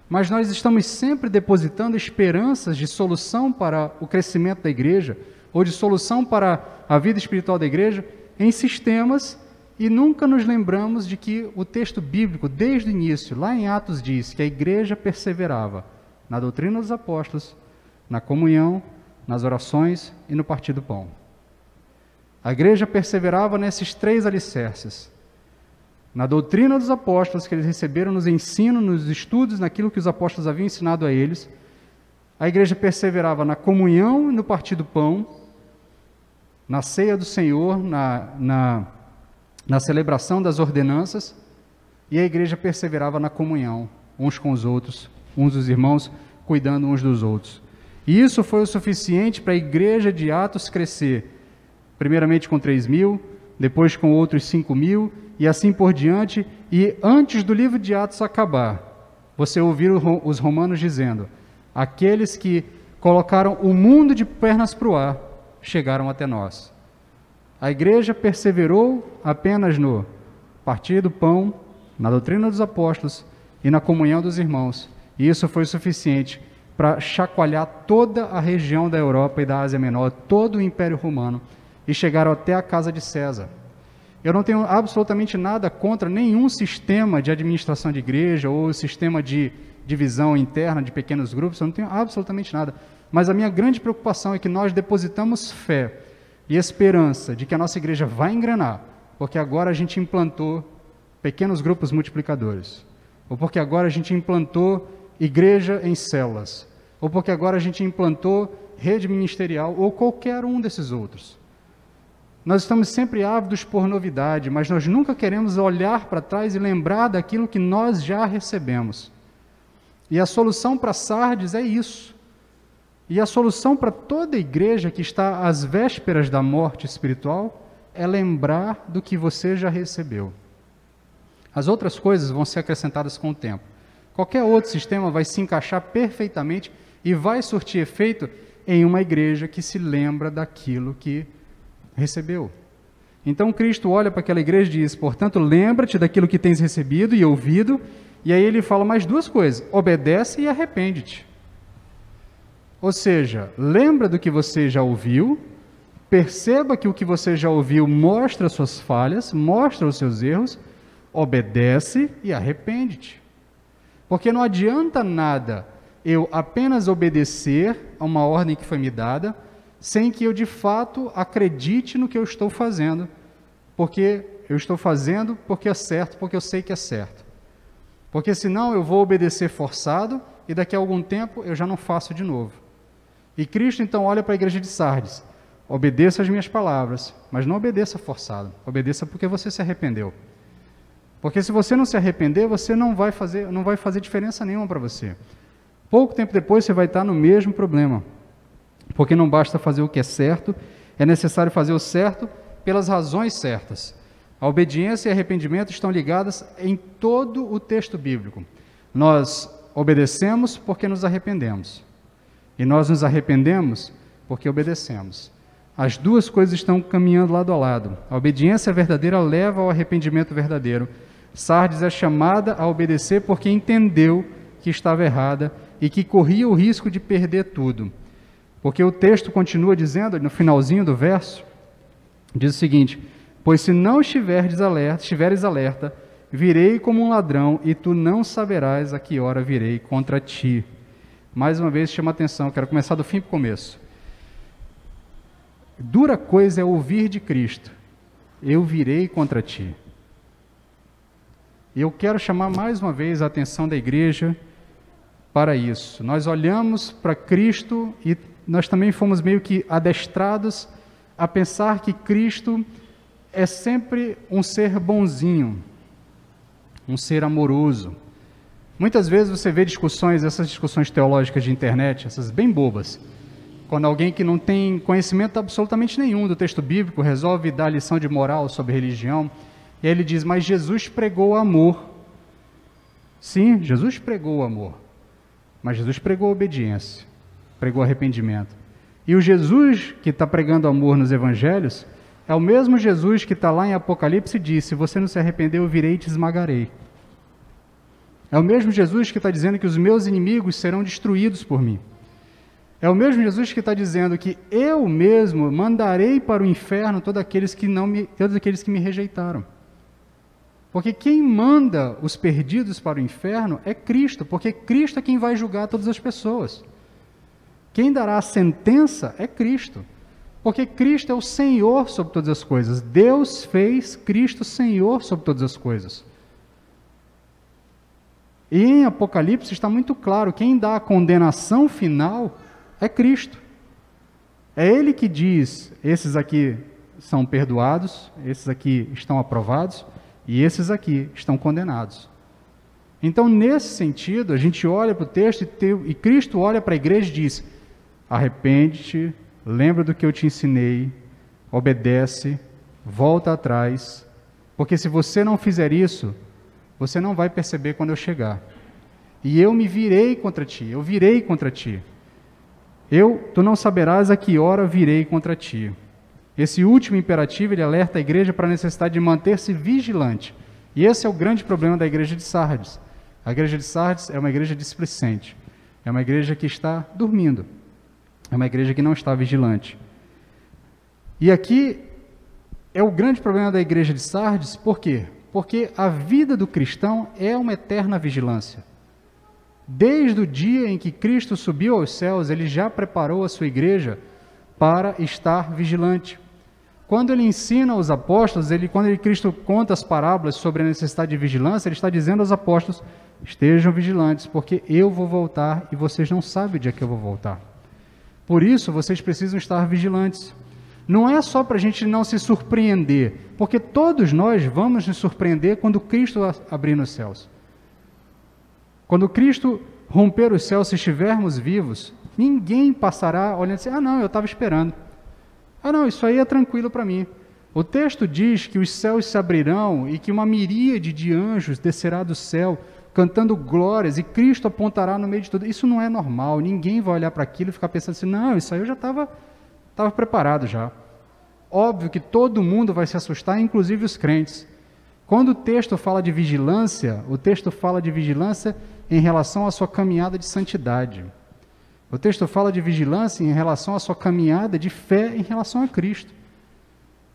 Mas nós estamos sempre depositando esperanças de solução para o crescimento da igreja, ou de solução para a vida espiritual da igreja, em sistemas, e nunca nos lembramos de que o texto bíblico, desde o início, lá em Atos, diz que a igreja perseverava na doutrina dos apóstolos, na comunhão, nas orações e no partir do pão. A igreja perseverava nesses 3 alicerces: na doutrina dos apóstolos, que eles receberam nos ensinos, nos estudos, naquilo que os apóstolos haviam ensinado a eles. A igreja perseverava na comunhão e no partir do pão, na ceia do Senhor, na celebração das ordenanças, e a igreja perseverava na comunhão, uns com os outros, uns os irmãos cuidando uns dos outros. E isso foi o suficiente para a igreja de Atos crescer, primeiramente com 3.000, depois com outros 5.000, e assim por diante. E antes do livro de Atos acabar, você ouviu os romanos dizendo: aqueles que colocaram o mundo de pernas para o ar chegaram até nós. A igreja perseverou apenas no partir do pão, na doutrina dos apóstolos e na comunhão dos irmãos. E isso foi suficiente para chacoalhar toda a região da Europa e da Ásia Menor, todo o Império Romano, e chegaram até a casa de César. Eu não tenho absolutamente nada contra nenhum sistema de administração de igreja ou sistema de divisão interna de pequenos grupos, eu não tenho absolutamente nada. Mas a minha grande preocupação é que nós depositamos fé e esperança de que a nossa igreja vai engrenar, porque agora a gente implantou pequenos grupos multiplicadores, ou porque agora a gente implantou igreja em células, ou porque agora a gente implantou rede ministerial, ou qualquer um desses outros. Nós estamos sempre ávidos por novidade, mas nós nunca queremos olhar para trás e lembrar daquilo que nós já recebemos. E a solução para Sardes é isso. E a solução para toda a igreja que está às vésperas da morte espiritual é lembrar do que você já recebeu. As outras coisas vão ser acrescentadas com o tempo. Qualquer outro sistema vai se encaixar perfeitamente e vai surtir efeito em uma igreja que se lembra daquilo que recebeu. Então Cristo olha para aquela igreja e diz: portanto, lembra-te daquilo que tens recebido e ouvido. E aí ele fala mais 2 coisas: obedece e arrepende-te. Ou seja, lembra do que você já ouviu, perceba que o que você já ouviu mostra as suas falhas, mostra os seus erros, obedece e arrepende-te. Porque não adianta nada eu apenas obedecer a uma ordem que foi me dada, sem que eu de fato acredite no que eu estou fazendo, porque eu estou fazendo porque é certo, porque eu sei que é certo. Porque senão eu vou obedecer forçado e daqui a algum tempo eu já não faço de novo. E Cristo então olha para a igreja de Sardes: obedeça as minhas palavras, mas não obedeça forçado, obedeça porque você se arrependeu. Porque se você não se arrepender, você não vai fazer diferença nenhuma para você. Pouco tempo depois você vai estar no mesmo problema. Porque não basta fazer o que é certo, é necessário fazer o certo pelas razões certas. A obediência e arrependimento estão ligadas em todo o texto bíblico. Nós obedecemos porque nos arrependemos. E nós nos arrependemos porque obedecemos. As duas coisas estão caminhando lado a lado. A obediência verdadeira leva ao arrependimento verdadeiro. Sardes é chamada a obedecer porque entendeu que estava errada e que corria o risco de perder tudo. Porque o texto continua dizendo, no finalzinho do verso, diz o seguinte: pois se não estiveres alerta, virei como um ladrão e tu não saberás a que hora virei contra ti. Mais uma vez chama a atenção, quero começar do fim para o começo. Dura coisa é ouvir de Cristo: eu virei contra ti. E eu quero chamar mais uma vez a atenção da igreja para isso. Nós olhamos para Cristo e nós também fomos meio que adestrados a pensar que Cristo é sempre um ser bonzinho, um ser amoroso. Muitas vezes você vê discussões, essas discussões teológicas de internet, essas bem bobas, quando alguém que não tem conhecimento absolutamente nenhum do texto bíblico resolve dar lição de moral sobre religião, e aí ele diz: mas Jesus pregou o amor. Sim, Jesus pregou o amor, mas Jesus pregou a obediência, pregou arrependimento. E o Jesus que está pregando amor nos evangelhos é o mesmo Jesus que está lá em Apocalipse e diz: se você não se arrepender, eu virei e te esmagarei. É o mesmo Jesus que está dizendo que os meus inimigos serão destruídos por mim. É o mesmo Jesus que está dizendo que eu mesmo mandarei para o inferno todos aqueles que me rejeitaram. Porque quem manda os perdidos para o inferno é Cristo, porque Cristo é quem vai julgar todas as pessoas. Quem dará a sentença é Cristo, porque Cristo é o Senhor sobre todas as coisas. Deus fez Cristo Senhor sobre todas as coisas. E em Apocalipse está muito claro, quem dá a condenação final é Cristo. É Ele que diz: esses aqui são perdoados, esses aqui estão aprovados, e esses aqui estão condenados. Então, nesse sentido, a gente olha para o texto e Cristo olha para a igreja e diz: arrepende-te, lembra do que eu te ensinei, obedece, volta atrás, porque se você não fizer isso, você não vai perceber quando eu chegar. E eu me virei contra ti, eu virei contra ti. Tu não saberás a que hora virei contra ti. Esse último imperativo, ele alerta a igreja para a necessidade de manter-se vigilante. E esse é o grande problema da igreja de Sardes. A igreja de Sardes é uma igreja displicente. É uma igreja que está dormindo. É uma igreja que não está vigilante. E aqui é o grande problema da igreja de Sardes. Por quê? Porque a vida do cristão é uma eterna vigilância. Desde o dia em que Cristo subiu aos céus, ele já preparou a sua igreja para estar vigilante. Quando ele ensina aos apóstolos, quando Cristo conta as parábolas sobre a necessidade de vigilância, ele está dizendo aos apóstolos: estejam vigilantes, porque eu vou voltar e vocês não sabem o dia que eu vou voltar. Por isso, vocês precisam estar vigilantes. Não é só para a gente não se surpreender, porque todos nós vamos nos surpreender quando Cristo abrir nos céus. Quando Cristo romper os céus, se estivermos vivos, ninguém passará olhando assim: ah não, eu estava esperando. Ah não, isso aí é tranquilo para mim. O texto diz que os céus se abrirão e que uma miríade de anjos descerá do céu, cantando glórias, e Cristo apontará no meio de tudo. Isso não é normal, ninguém vai olhar para aquilo e ficar pensando assim: não, isso aí eu já estava preparado já. Óbvio que todo mundo vai se assustar, inclusive os crentes. Quando o texto fala de vigilância, o texto fala de vigilância em relação à sua caminhada de santidade. O texto fala de vigilância em relação à sua caminhada de fé em relação a Cristo.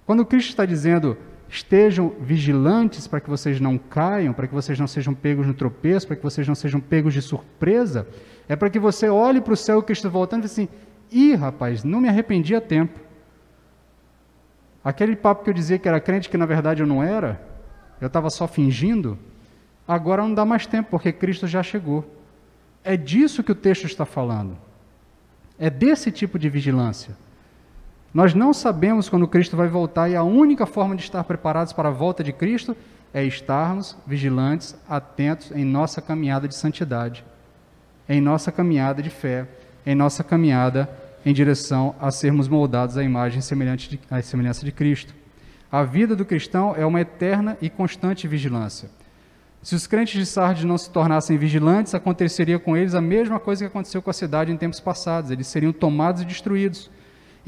Quando Cristo está dizendo: estejam vigilantes para que vocês não caiam, para que vocês não sejam pegos no tropeço, para que vocês não sejam pegos de surpresa, é para que você olhe para o céu e Cristo voltando e diga assim: ih, rapaz, não me arrependi a tempo. Aquele papo que eu dizia que era crente, que na verdade eu não era, eu estava só fingindo, agora não dá mais tempo, porque Cristo já chegou. É disso que o texto está falando. É desse tipo de vigilância. Nós não sabemos quando Cristo vai voltar, e a única forma de estar preparados para a volta de Cristo é estarmos vigilantes, atentos em nossa caminhada de santidade, em nossa caminhada de fé, em nossa caminhada em direção a sermos moldados à imagem à semelhança de Cristo. A vida do cristão é uma eterna e constante vigilância. Se os crentes de Sardes não se tornassem vigilantes, aconteceria com eles a mesma coisa que aconteceu com a cidade em tempos passados. Eles seriam tomados e destruídos.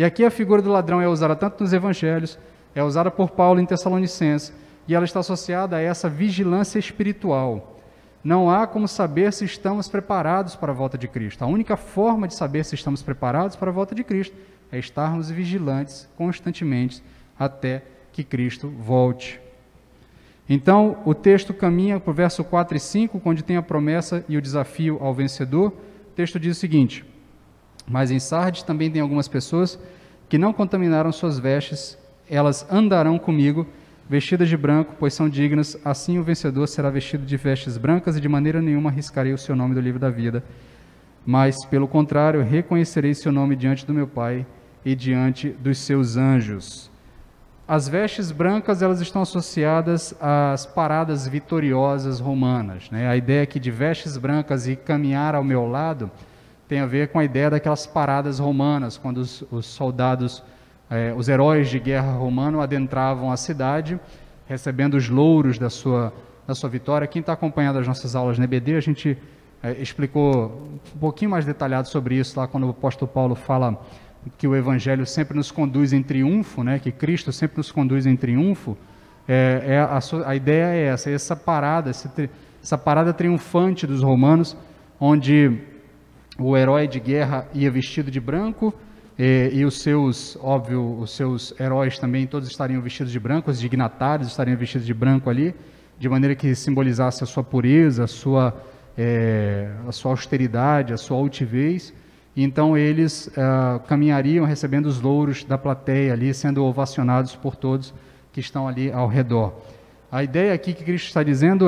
E aqui a figura do ladrão é usada tanto nos evangelhos, é usada por Paulo em Tessalonicenses, e ela está associada a essa vigilância espiritual. Não há como saber se estamos preparados para a volta de Cristo. A única forma de saber se estamos preparados para a volta de Cristo é estarmos vigilantes constantemente até que Cristo volte. Então, o texto caminha para o verso 4 e 5, onde tem a promessa e o desafio ao vencedor. O texto diz o seguinte: mas em Sardes também tem algumas pessoas que não contaminaram suas vestes, elas andarão comigo, vestidas de branco, pois são dignas, assim o vencedor será vestido de vestes brancas, e de maneira nenhuma arriscarei o seu nome do livro da vida, mas, pelo contrário, reconhecerei seu nome diante do meu Pai e diante dos seus anjos. As vestes brancas, elas estão associadas às paradas vitoriosas romanas, né? A ideia aqui de vestes brancas e caminhar ao meu lado tem a ver com a ideia daquelas paradas romanas, quando os soldados, os heróis de guerra romano adentravam a cidade, recebendo os louros da sua vitória. Quem está acompanhando as nossas aulas na EBD, a gente explicou um pouquinho mais detalhado sobre isso lá, quando o apóstolo Paulo fala que o Evangelho sempre nos conduz em triunfo, né? Que Cristo sempre nos conduz em triunfo. A ideia é essa parada triunfante dos romanos, onde o herói de guerra ia vestido de branco, e os seus heróis também, todos estariam vestidos de branco, os dignatários estariam vestidos de branco ali, de maneira que simbolizasse a sua pureza, a sua austeridade, a sua altivez. Então eles caminhariam recebendo os louros da plateia ali, sendo ovacionados por todos que estão ali ao redor. A ideia aqui que Cristo está dizendo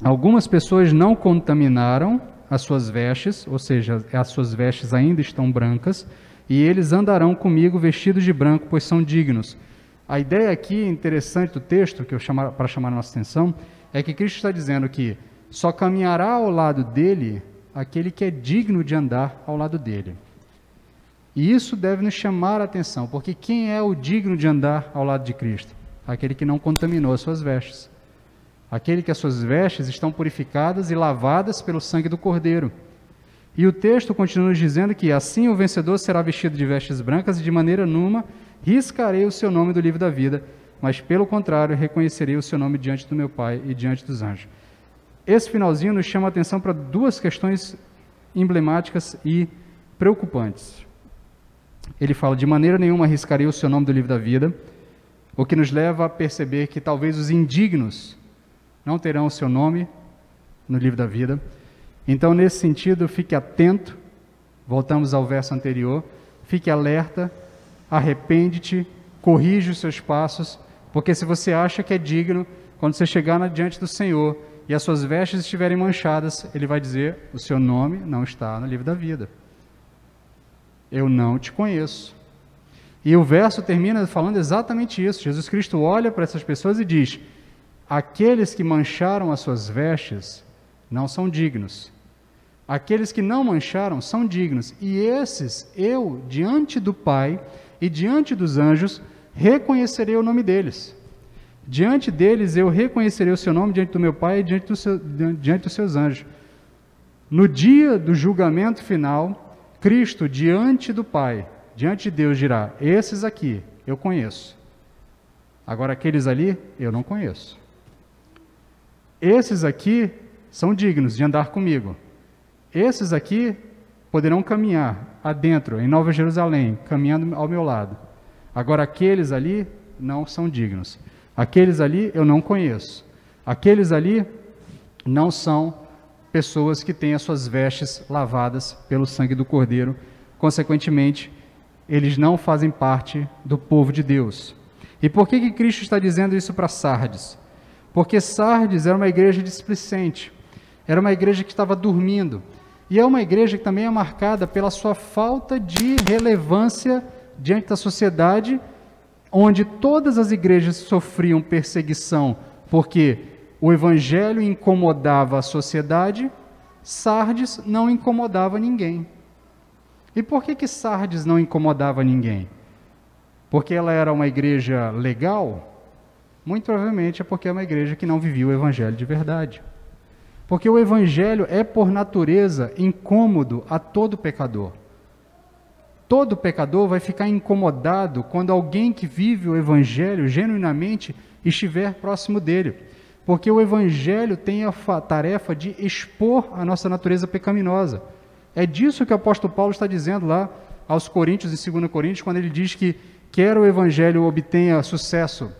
algumas pessoas não contaminaram as suas vestes, ou seja, as suas vestes ainda estão brancas, e eles andarão comigo vestidos de branco, pois são dignos. A ideia aqui interessante do texto, para chamar a nossa atenção, é que Cristo está dizendo que só caminhará ao lado dele aquele que é digno de andar ao lado dele. E isso deve nos chamar a atenção, porque quem é o digno de andar ao lado de Cristo? Aquele que não contaminou as suas vestes. Aquele que as suas vestes estão purificadas e lavadas pelo sangue do Cordeiro. E o texto continua nos dizendo que assim o vencedor será vestido de vestes brancas, e de maneira nenhuma riscarei o seu nome do livro da vida, mas pelo contrário reconhecerei o seu nome diante do meu Pai e diante dos anjos. Esse finalzinho nos chama a atenção para duas questões emblemáticas e preocupantes. Ele fala: de maneira nenhuma arriscarei o seu nome do livro da vida, o que nos leva a perceber que talvez os indignos não terão o seu nome no livro da vida. Então, nesse sentido, fique atento, voltamos ao verso anterior, fique alerta, arrepende-te, corrige os seus passos, porque se você acha que é digno, quando você chegar diante do Senhor e as suas vestes estiverem manchadas, Ele vai dizer: o seu nome não está no livro da vida. Eu não te conheço. E o verso termina falando exatamente isso. Jesus Cristo olha para essas pessoas e diz: aqueles que mancharam as suas vestes não são dignos. Aqueles que não mancharam são dignos. E esses, eu, diante do Pai e diante dos anjos, reconhecerei o nome deles. Diante deles eu reconhecerei o seu nome diante do meu Pai e diante dos seus anjos. No dia do julgamento final, Cristo, diante do Pai, diante de Deus, dirá: esses aqui eu conheço. Agora aqueles ali eu não conheço. Esses aqui são dignos de andar comigo. Esses aqui poderão caminhar adentro, em Nova Jerusalém, caminhando ao meu lado. Agora aqueles ali não são dignos. Aqueles ali eu não conheço. Aqueles ali não são pessoas que têm as suas vestes lavadas pelo sangue do Cordeiro. Consequentemente, eles não fazem parte do povo de Deus. E por que Cristo está dizendo isso para Sardes? Porque Sardes era uma igreja displicente, era uma igreja que estava dormindo, e é uma igreja que também é marcada pela sua falta de relevância diante da sociedade, onde todas as igrejas sofriam perseguição porque o evangelho incomodava a sociedade. Sardes não incomodava ninguém. E por que Sardes não incomodava ninguém? Porque ela era uma igreja legal? Muito provavelmente é porque é uma igreja que não vivia o evangelho de verdade. Porque o evangelho é, por natureza, incômodo a todo pecador. todo pecador vai ficar incomodado quando alguém que vive o Evangelho genuinamente estiver próximo dele. Porque o Evangelho tem a tarefa de expor a nossa natureza pecaminosa. É disso que o apóstolo Paulo está dizendo lá aos Coríntios, em 2 Coríntios, quando ele diz que quer o Evangelho obtenha sucesso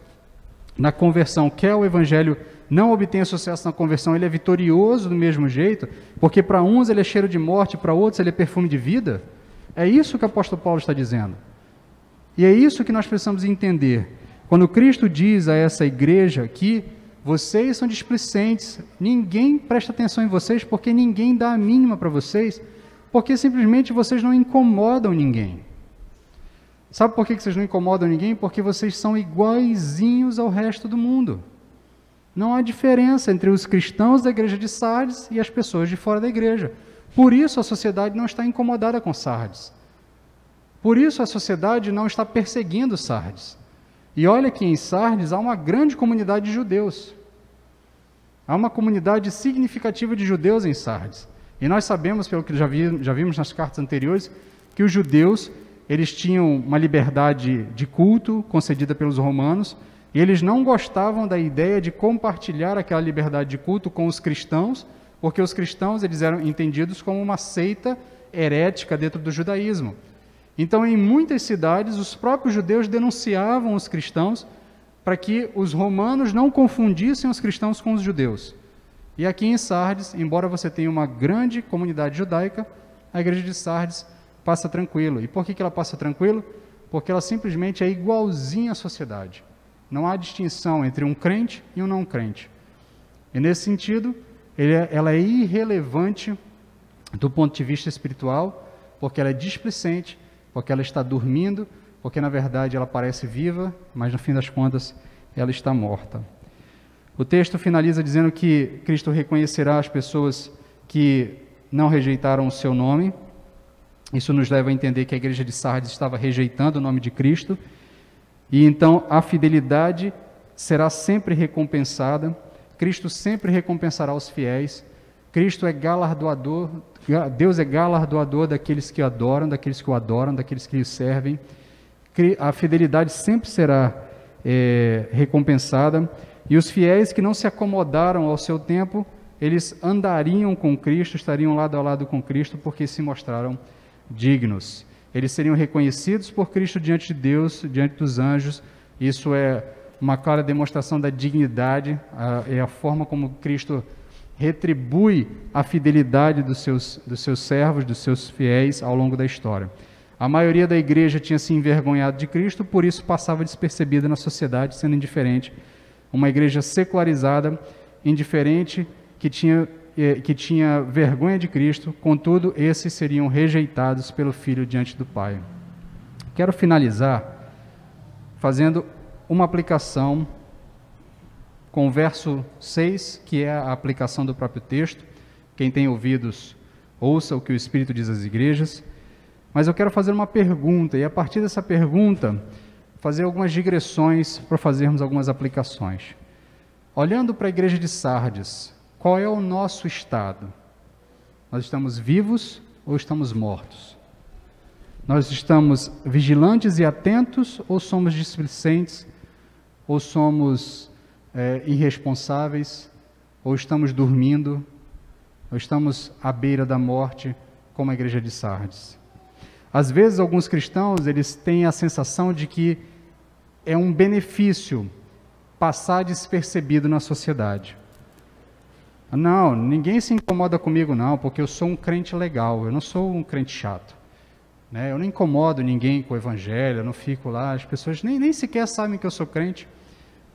na conversão, quer o Evangelho não obtenha sucesso na conversão, ele é vitorioso do mesmo jeito, porque para uns ele é cheiro de morte, para outros ele é perfume de vida. É isso que o apóstolo Paulo está dizendo. E é isso que nós precisamos entender. Quando Cristo diz a essa igreja que vocês são displicentes, ninguém presta atenção em vocês, porque ninguém dá a mínima para vocês, porque simplesmente vocês não incomodam ninguém. Sabe por que vocês não incomodam ninguém? Porque vocês são iguaizinhos ao resto do mundo. Não há diferença entre os cristãos da igreja de Sardes e as pessoas de fora da igreja. Por isso a sociedade não está incomodada com Sardes. Por isso a sociedade não está perseguindo Sardes. E olha que em Sardes há uma grande comunidade de judeus. Há uma comunidade significativa de judeus em Sardes. E nós sabemos, pelo que já vimos nas cartas anteriores, que os judeus eles tinham uma liberdade de culto concedida pelos romanos, e eles não gostavam da ideia de compartilhar aquela liberdade de culto com os cristãos, porque os cristãos eles eram entendidos como uma seita herética dentro do judaísmo. Então, em muitas cidades, os próprios judeus denunciavam os cristãos para que os romanos não confundissem os cristãos com os judeus. E aqui em Sardes, embora você tenha uma grande comunidade judaica, a igreja de Sardes passa tranquilo. E por que ela passa tranquilo? Porque ela simplesmente é igualzinha à sociedade. Não há distinção entre um crente e um não crente. E nesse sentido, ela é irrelevante do ponto de vista espiritual, porque ela é displicente, porque ela está dormindo, porque na verdade ela parece viva, mas no fim das contas ela está morta. O texto finaliza dizendo que Cristo reconhecerá as pessoas que não rejeitaram o seu nome. Isso nos leva a entender que a igreja de Sardes estava rejeitando o nome de Cristo, e então a fidelidade será sempre recompensada. Cristo sempre recompensará os fiéis. Cristo é galardoador, Deus é galardoador daqueles que adoram, daqueles que o adoram, daqueles que lhe servem. A fidelidade sempre será recompensada, e os fiéis que não se acomodaram ao seu tempo, eles andariam com Cristo, estariam lado a lado com Cristo, porque se mostraram dignos. Eles seriam reconhecidos por Cristo diante de Deus, diante dos anjos. Isso é uma clara demonstração da dignidade, é a forma como Cristo retribui a fidelidade dos seus servos, dos seus fiéis ao longo da história. A maioria da igreja tinha se envergonhado de Cristo, por isso passava despercebida na sociedade, sendo indiferente. Uma igreja secularizada, indiferente, que tinha vergonha de Cristo, contudo, esses seriam rejeitados pelo Filho diante do Pai. Quero finalizar fazendo uma aplicação com o verso 6, que é a aplicação do próprio texto. Quem tem ouvidos, ouça o que o Espírito diz às igrejas. Mas eu quero fazer uma pergunta, e a partir dessa pergunta, fazer algumas digressões para fazermos algumas aplicações. Olhando para a igreja de Sardes, qual é o nosso estado? Nós estamos vivos ou estamos mortos? Nós estamos vigilantes e atentos ou somos displicentes? Ou somos irresponsáveis? Ou estamos dormindo? Ou estamos à beira da morte, como a igreja de Sardes? Às vezes, alguns cristãos eles têm a sensação de que é um benefício passar despercebido na sociedade. Não, ninguém se incomoda comigo não, porque eu sou um crente legal, eu não sou um crente chato. Né? Eu não incomodo ninguém com o evangelho, eu não fico lá, as pessoas nem sequer sabem que eu sou crente.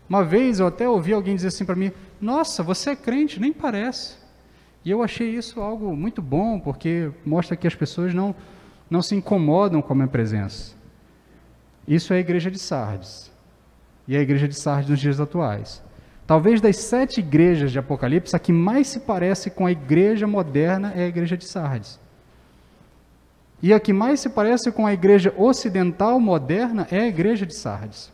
Uma vez eu até ouvi alguém dizer assim para mim, nossa, você é crente, nem parece. E eu achei isso algo muito bom, porque mostra que as pessoas não se incomodam com a minha presença. Isso é a igreja de Sardes. E é a igreja de Sardes nos dias atuais. Talvez das 7 igrejas de Apocalipse, a que mais se parece com a igreja moderna é a igreja de Sardes. E a que mais se parece com a igreja ocidental moderna é a igreja de Sardes.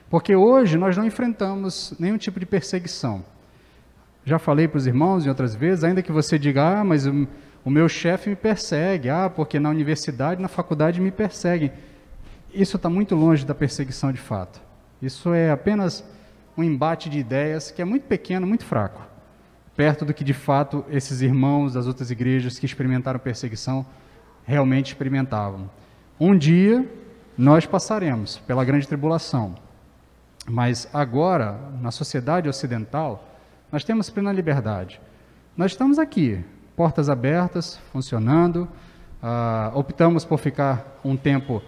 Porque hoje nós não enfrentamos nenhum tipo de perseguição. Já falei para os irmãos em outras vezes, ainda que você diga, mas o meu chefe me persegue, porque na universidade, na faculdade me perseguem. Isso está muito longe da perseguição de fato. Isso é apenas um embate de ideias que é muito pequeno, muito fraco, perto do que de fato esses irmãos das outras igrejas que experimentaram perseguição realmente experimentavam. Um dia nós passaremos pela grande tribulação, mas agora, na sociedade ocidental, nós temos plena liberdade. Nós estamos aqui, portas abertas, funcionando, optamos por ficar um tempo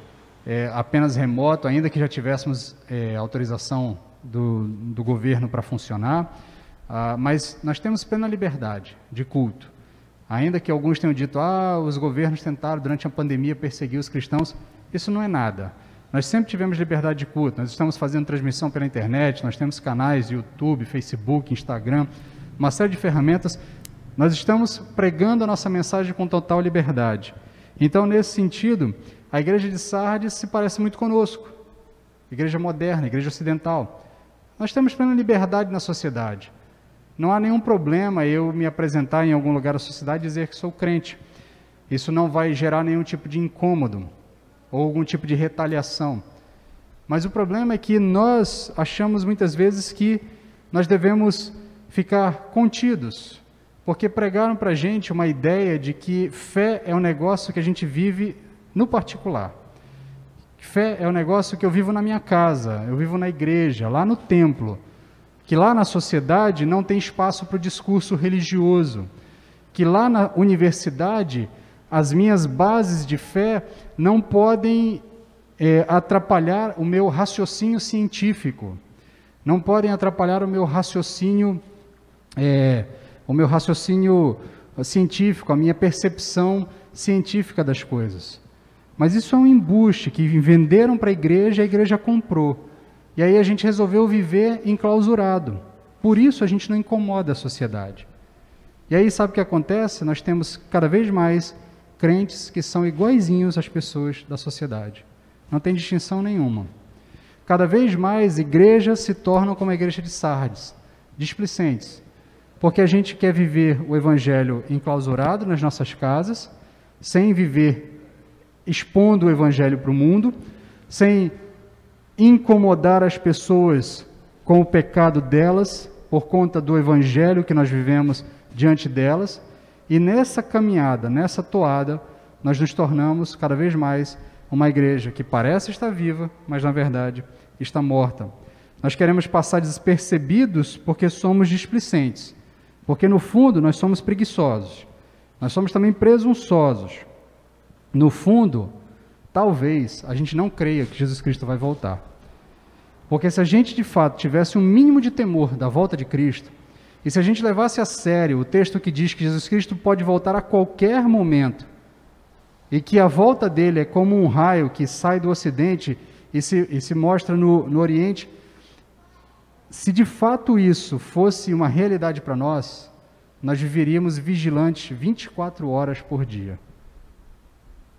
apenas remoto, ainda que já tivéssemos autorização do governo para funcionar, mas nós temos plena liberdade de culto. Ainda que alguns tenham dito, os governos tentaram durante a pandemia perseguir os cristãos, isso não é nada. Nós sempre tivemos liberdade de culto, nós estamos fazendo transmissão pela internet, nós temos canais YouTube, Facebook, Instagram, uma série de ferramentas, nós estamos pregando a nossa mensagem com total liberdade. Então, nesse sentido, a igreja de Sardes se parece muito conosco, igreja moderna, igreja ocidental. Nós temos plena liberdade na sociedade. Não há nenhum problema eu me apresentar em algum lugar da sociedade e dizer que sou crente. Isso não vai gerar nenhum tipo de incômodo ou algum tipo de retaliação. Mas o problema é que nós achamos muitas vezes que nós devemos ficar contidos, porque pregaram para a gente uma ideia de que fé é um negócio que a gente vive no particular. Fé é um negócio que eu vivo na minha casa, eu vivo na igreja, lá no templo. Que lá na sociedade não tem espaço para o discurso religioso, que lá na universidade as minhas bases de fé não podem atrapalhar o meu raciocínio científico, não podem atrapalhar o meu raciocínio científico, a minha percepção científica das coisas. Mas isso é um embuste que venderam para a igreja comprou. E aí a gente resolveu viver enclausurado. Por isso a gente não incomoda a sociedade. E aí sabe o que acontece? Nós temos cada vez mais crentes que são iguaizinhos às pessoas da sociedade. Não tem distinção nenhuma. Cada vez mais igrejas se tornam como a igreja de Sardes, displicentes. Porque a gente quer viver o evangelho enclausurado nas nossas casas, sem viver expondo o evangelho para o mundo, sem incomodar as pessoas com o pecado delas, por conta do evangelho que nós vivemos diante delas, e nessa caminhada, nessa toada, nós nos tornamos cada vez mais uma igreja que parece estar viva, mas na verdade está morta. Nós queremos passar despercebidos porque somos displicentes, porque no fundo nós somos preguiçosos, nós somos também presunçosos. No fundo, talvez a gente não creia que Jesus Cristo vai voltar. Porque se a gente de fato tivesse um mínimo de temor da volta de Cristo, e se a gente levasse a sério o texto que diz que Jesus Cristo pode voltar a qualquer momento, e que a volta dele é como um raio que sai do Ocidente e se mostra no Oriente, se de fato isso fosse uma realidade para nós, nós viveríamos vigilantes 24 horas por dia.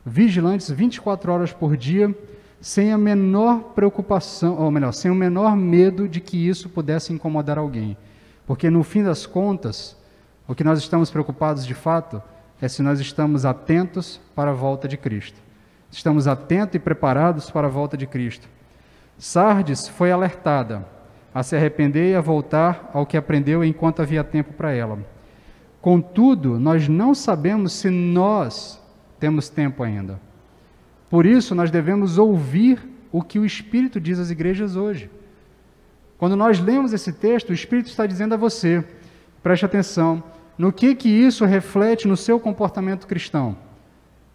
Vigilantes 24 horas por dia, sem a menor preocupação, ou melhor, sem o menor medo de que isso pudesse incomodar alguém. Porque no fim das contas, o que nós estamos preocupados de fato é se nós estamos atentos para a volta de Cristo. Estamos atentos e preparados para a volta de Cristo. Sardes foi alertada a se arrepender e a voltar ao que aprendeu enquanto havia tempo para ela. Contudo, nós não sabemos se nós temos tempo ainda. Por isso, nós devemos ouvir o que o Espírito diz às igrejas hoje. Quando nós lemos esse texto, o Espírito está dizendo a você, preste atenção, no que isso reflete no seu comportamento cristão.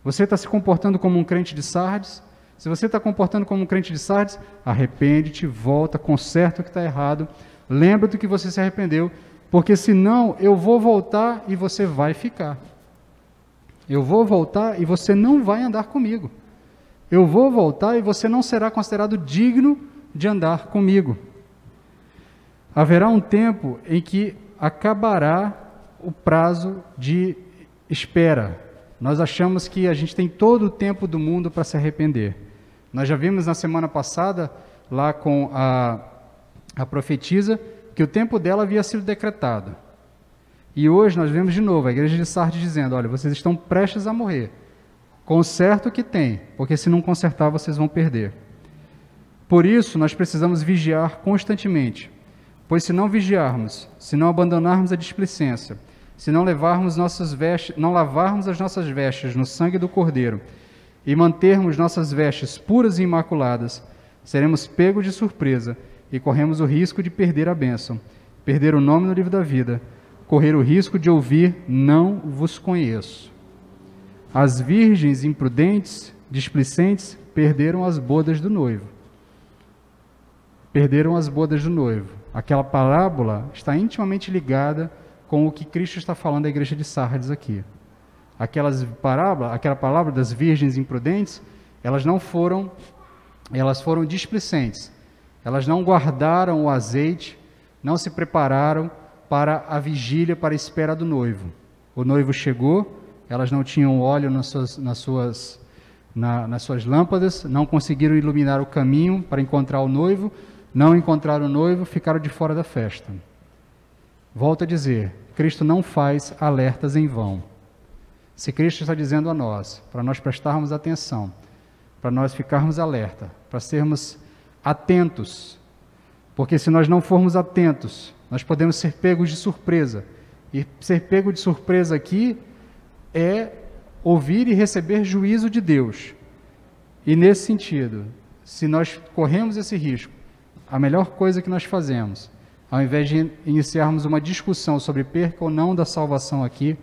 Você está se comportando como um crente de Sardes? Se você está comportando como um crente de Sardes, arrepende-te, volta, conserta o que está errado, lembra do que você se arrependeu, porque senão eu vou voltar e você vai ficar. Eu vou voltar e você não vai andar comigo. Eu vou voltar e você não será considerado digno de andar comigo. Haverá um tempo em que acabará o prazo de espera. Nós achamos que a gente tem todo o tempo do mundo para se arrepender. Nós já vimos na semana passada, lá com a profetisa, que o tempo dela havia sido decretado. E hoje nós vemos de novo a igreja de Sardes dizendo, olha, vocês estão prestes a morrer. Conserta o que tem, porque se não consertar vocês vão perder. Por isso nós precisamos vigiar constantemente, pois se não vigiarmos, se não abandonarmos a displicência, se não lavarmos as nossas vestes no sangue do Cordeiro e mantermos nossas vestes puras e imaculadas, seremos pegos de surpresa e corremos o risco de perder a bênção, perder o nome no livro da vida, correr o risco de ouvir, não vos conheço. As virgens imprudentes, displicentes, perderam as bodas do noivo. Perderam as bodas do noivo. Aquela parábola está intimamente ligada com o que Cristo está falando à igreja de Sardes aqui. Aquela palavra das virgens imprudentes, elas foram displicentes. Elas não guardaram o azeite, não se prepararam para a vigília, para a espera do noivo. O noivo chegou, elas não tinham óleo nas suas lâmpadas, não conseguiram iluminar o caminho para encontrar o noivo, não encontraram o noivo, ficaram de fora da festa. Volto a dizer, Cristo não faz alertas em vão. Se Cristo está dizendo a nós, para nós prestarmos atenção, para nós ficarmos alerta, para sermos atentos, porque se nós não formos atentos, nós podemos ser pegos de surpresa. E ser pego de surpresa aqui é ouvir e receber juízo de Deus. E nesse sentido, se nós corremos esse risco, a melhor coisa que nós fazemos, ao invés de iniciarmos uma discussão sobre perca ou não da salvação aqui,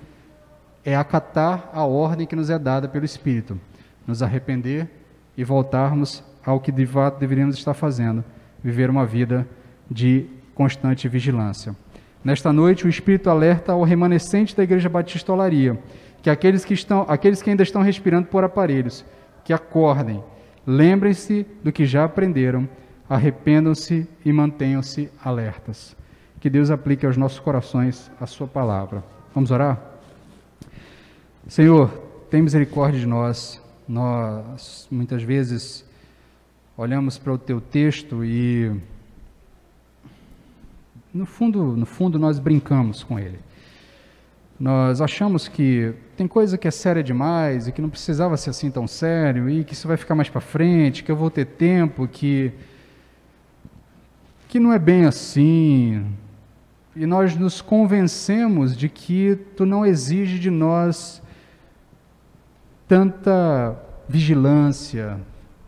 é acatar a ordem que nos é dada pelo Espírito, nos arrepender e voltarmos ao que de fato deveríamos estar fazendo, viver uma vida de constante vigilância. Nesta noite, o Espírito alerta ao remanescente da Igreja Batista Olaria, que aqueles que ainda estão respirando por aparelhos, que acordem, lembrem-se do que já aprenderam, arrependam-se e mantenham-se alertas. Que Deus aplique aos nossos corações a sua palavra. Vamos orar? Senhor, tem misericórdia de nós. Nós, muitas vezes, olhamos para o teu texto e, no fundo, nós brincamos com ele. Nós achamos que tem coisa que é séria demais e que não precisava ser assim tão sério e que isso vai ficar mais para frente, que eu vou ter tempo, que não é bem assim. E nós nos convencemos de que tu não exige de nós tanta vigilância,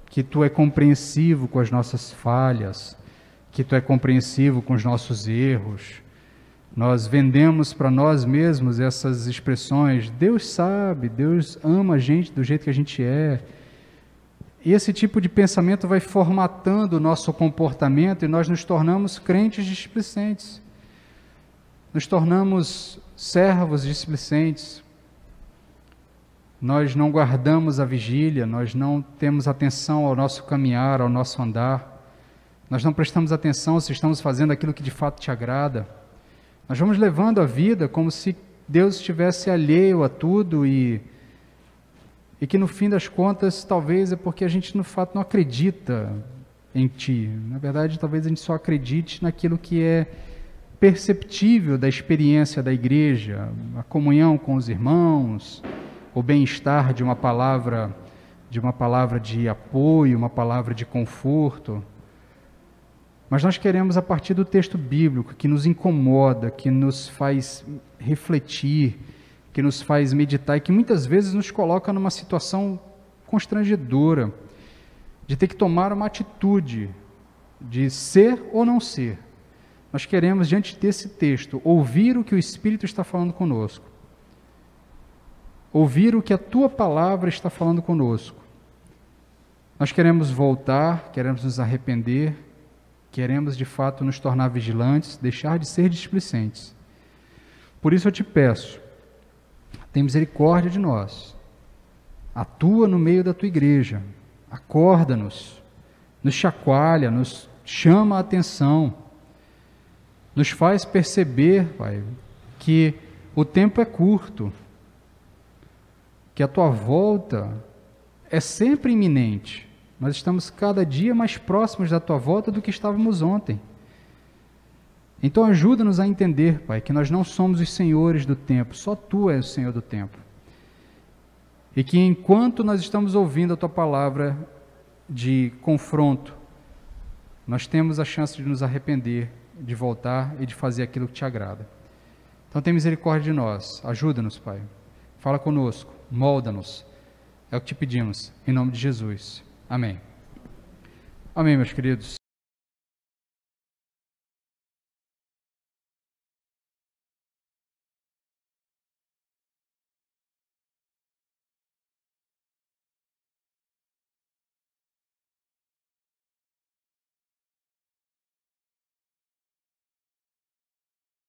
que tu é compreensivo com as nossas falhas, que tu é compreensivo com os nossos erros. Nós vendemos para nós mesmos essas expressões, Deus sabe, Deus ama a gente do jeito que a gente é. E esse tipo de pensamento vai formatando o nosso comportamento e nós nos tornamos crentes displicentes. Nos tornamos servos displicentes. Nós não guardamos a vigília, nós não temos atenção ao nosso caminhar, ao nosso andar. Nós não prestamos atenção se estamos fazendo aquilo que de fato te agrada. Nós vamos levando a vida como se Deus estivesse alheio a tudo e que no fim das contas talvez é porque a gente no fato não acredita em Ti. Na verdade, talvez a gente só acredite naquilo que é perceptível da experiência da igreja, a comunhão com os irmãos, o bem-estar de uma palavra de apoio, uma palavra de conforto. Mas nós queremos, a partir do texto bíblico, que nos incomoda, que nos faz refletir, que nos faz meditar e que muitas vezes nos coloca numa situação constrangedora, de ter que tomar uma atitude, de ser ou não ser. Nós queremos, diante desse texto, ouvir o que o Espírito está falando conosco. Ouvir o que a Tua palavra está falando conosco. Nós queremos voltar, queremos nos arrepender, queremos de fato nos tornar vigilantes, deixar de ser displicentes. Por isso eu te peço, tem misericórdia de nós, atua no meio da Tua igreja, acorda-nos, nos chacoalha, nos chama a atenção, nos faz perceber, Pai, que o tempo é curto, que a Tua volta é sempre iminente. Nós estamos cada dia mais próximos da Tua volta do que estávamos ontem. Então ajuda-nos a entender, Pai, que nós não somos os senhores do tempo, só Tu és o Senhor do tempo. E que enquanto nós estamos ouvindo a Tua palavra de confronto, nós temos a chance de nos arrepender, de voltar e de fazer aquilo que Te agrada. Então tem misericórdia de nós, ajuda-nos, Pai. Fala conosco, molda-nos. É o que Te pedimos, em nome de Jesus. Amém. Amém, meus queridos.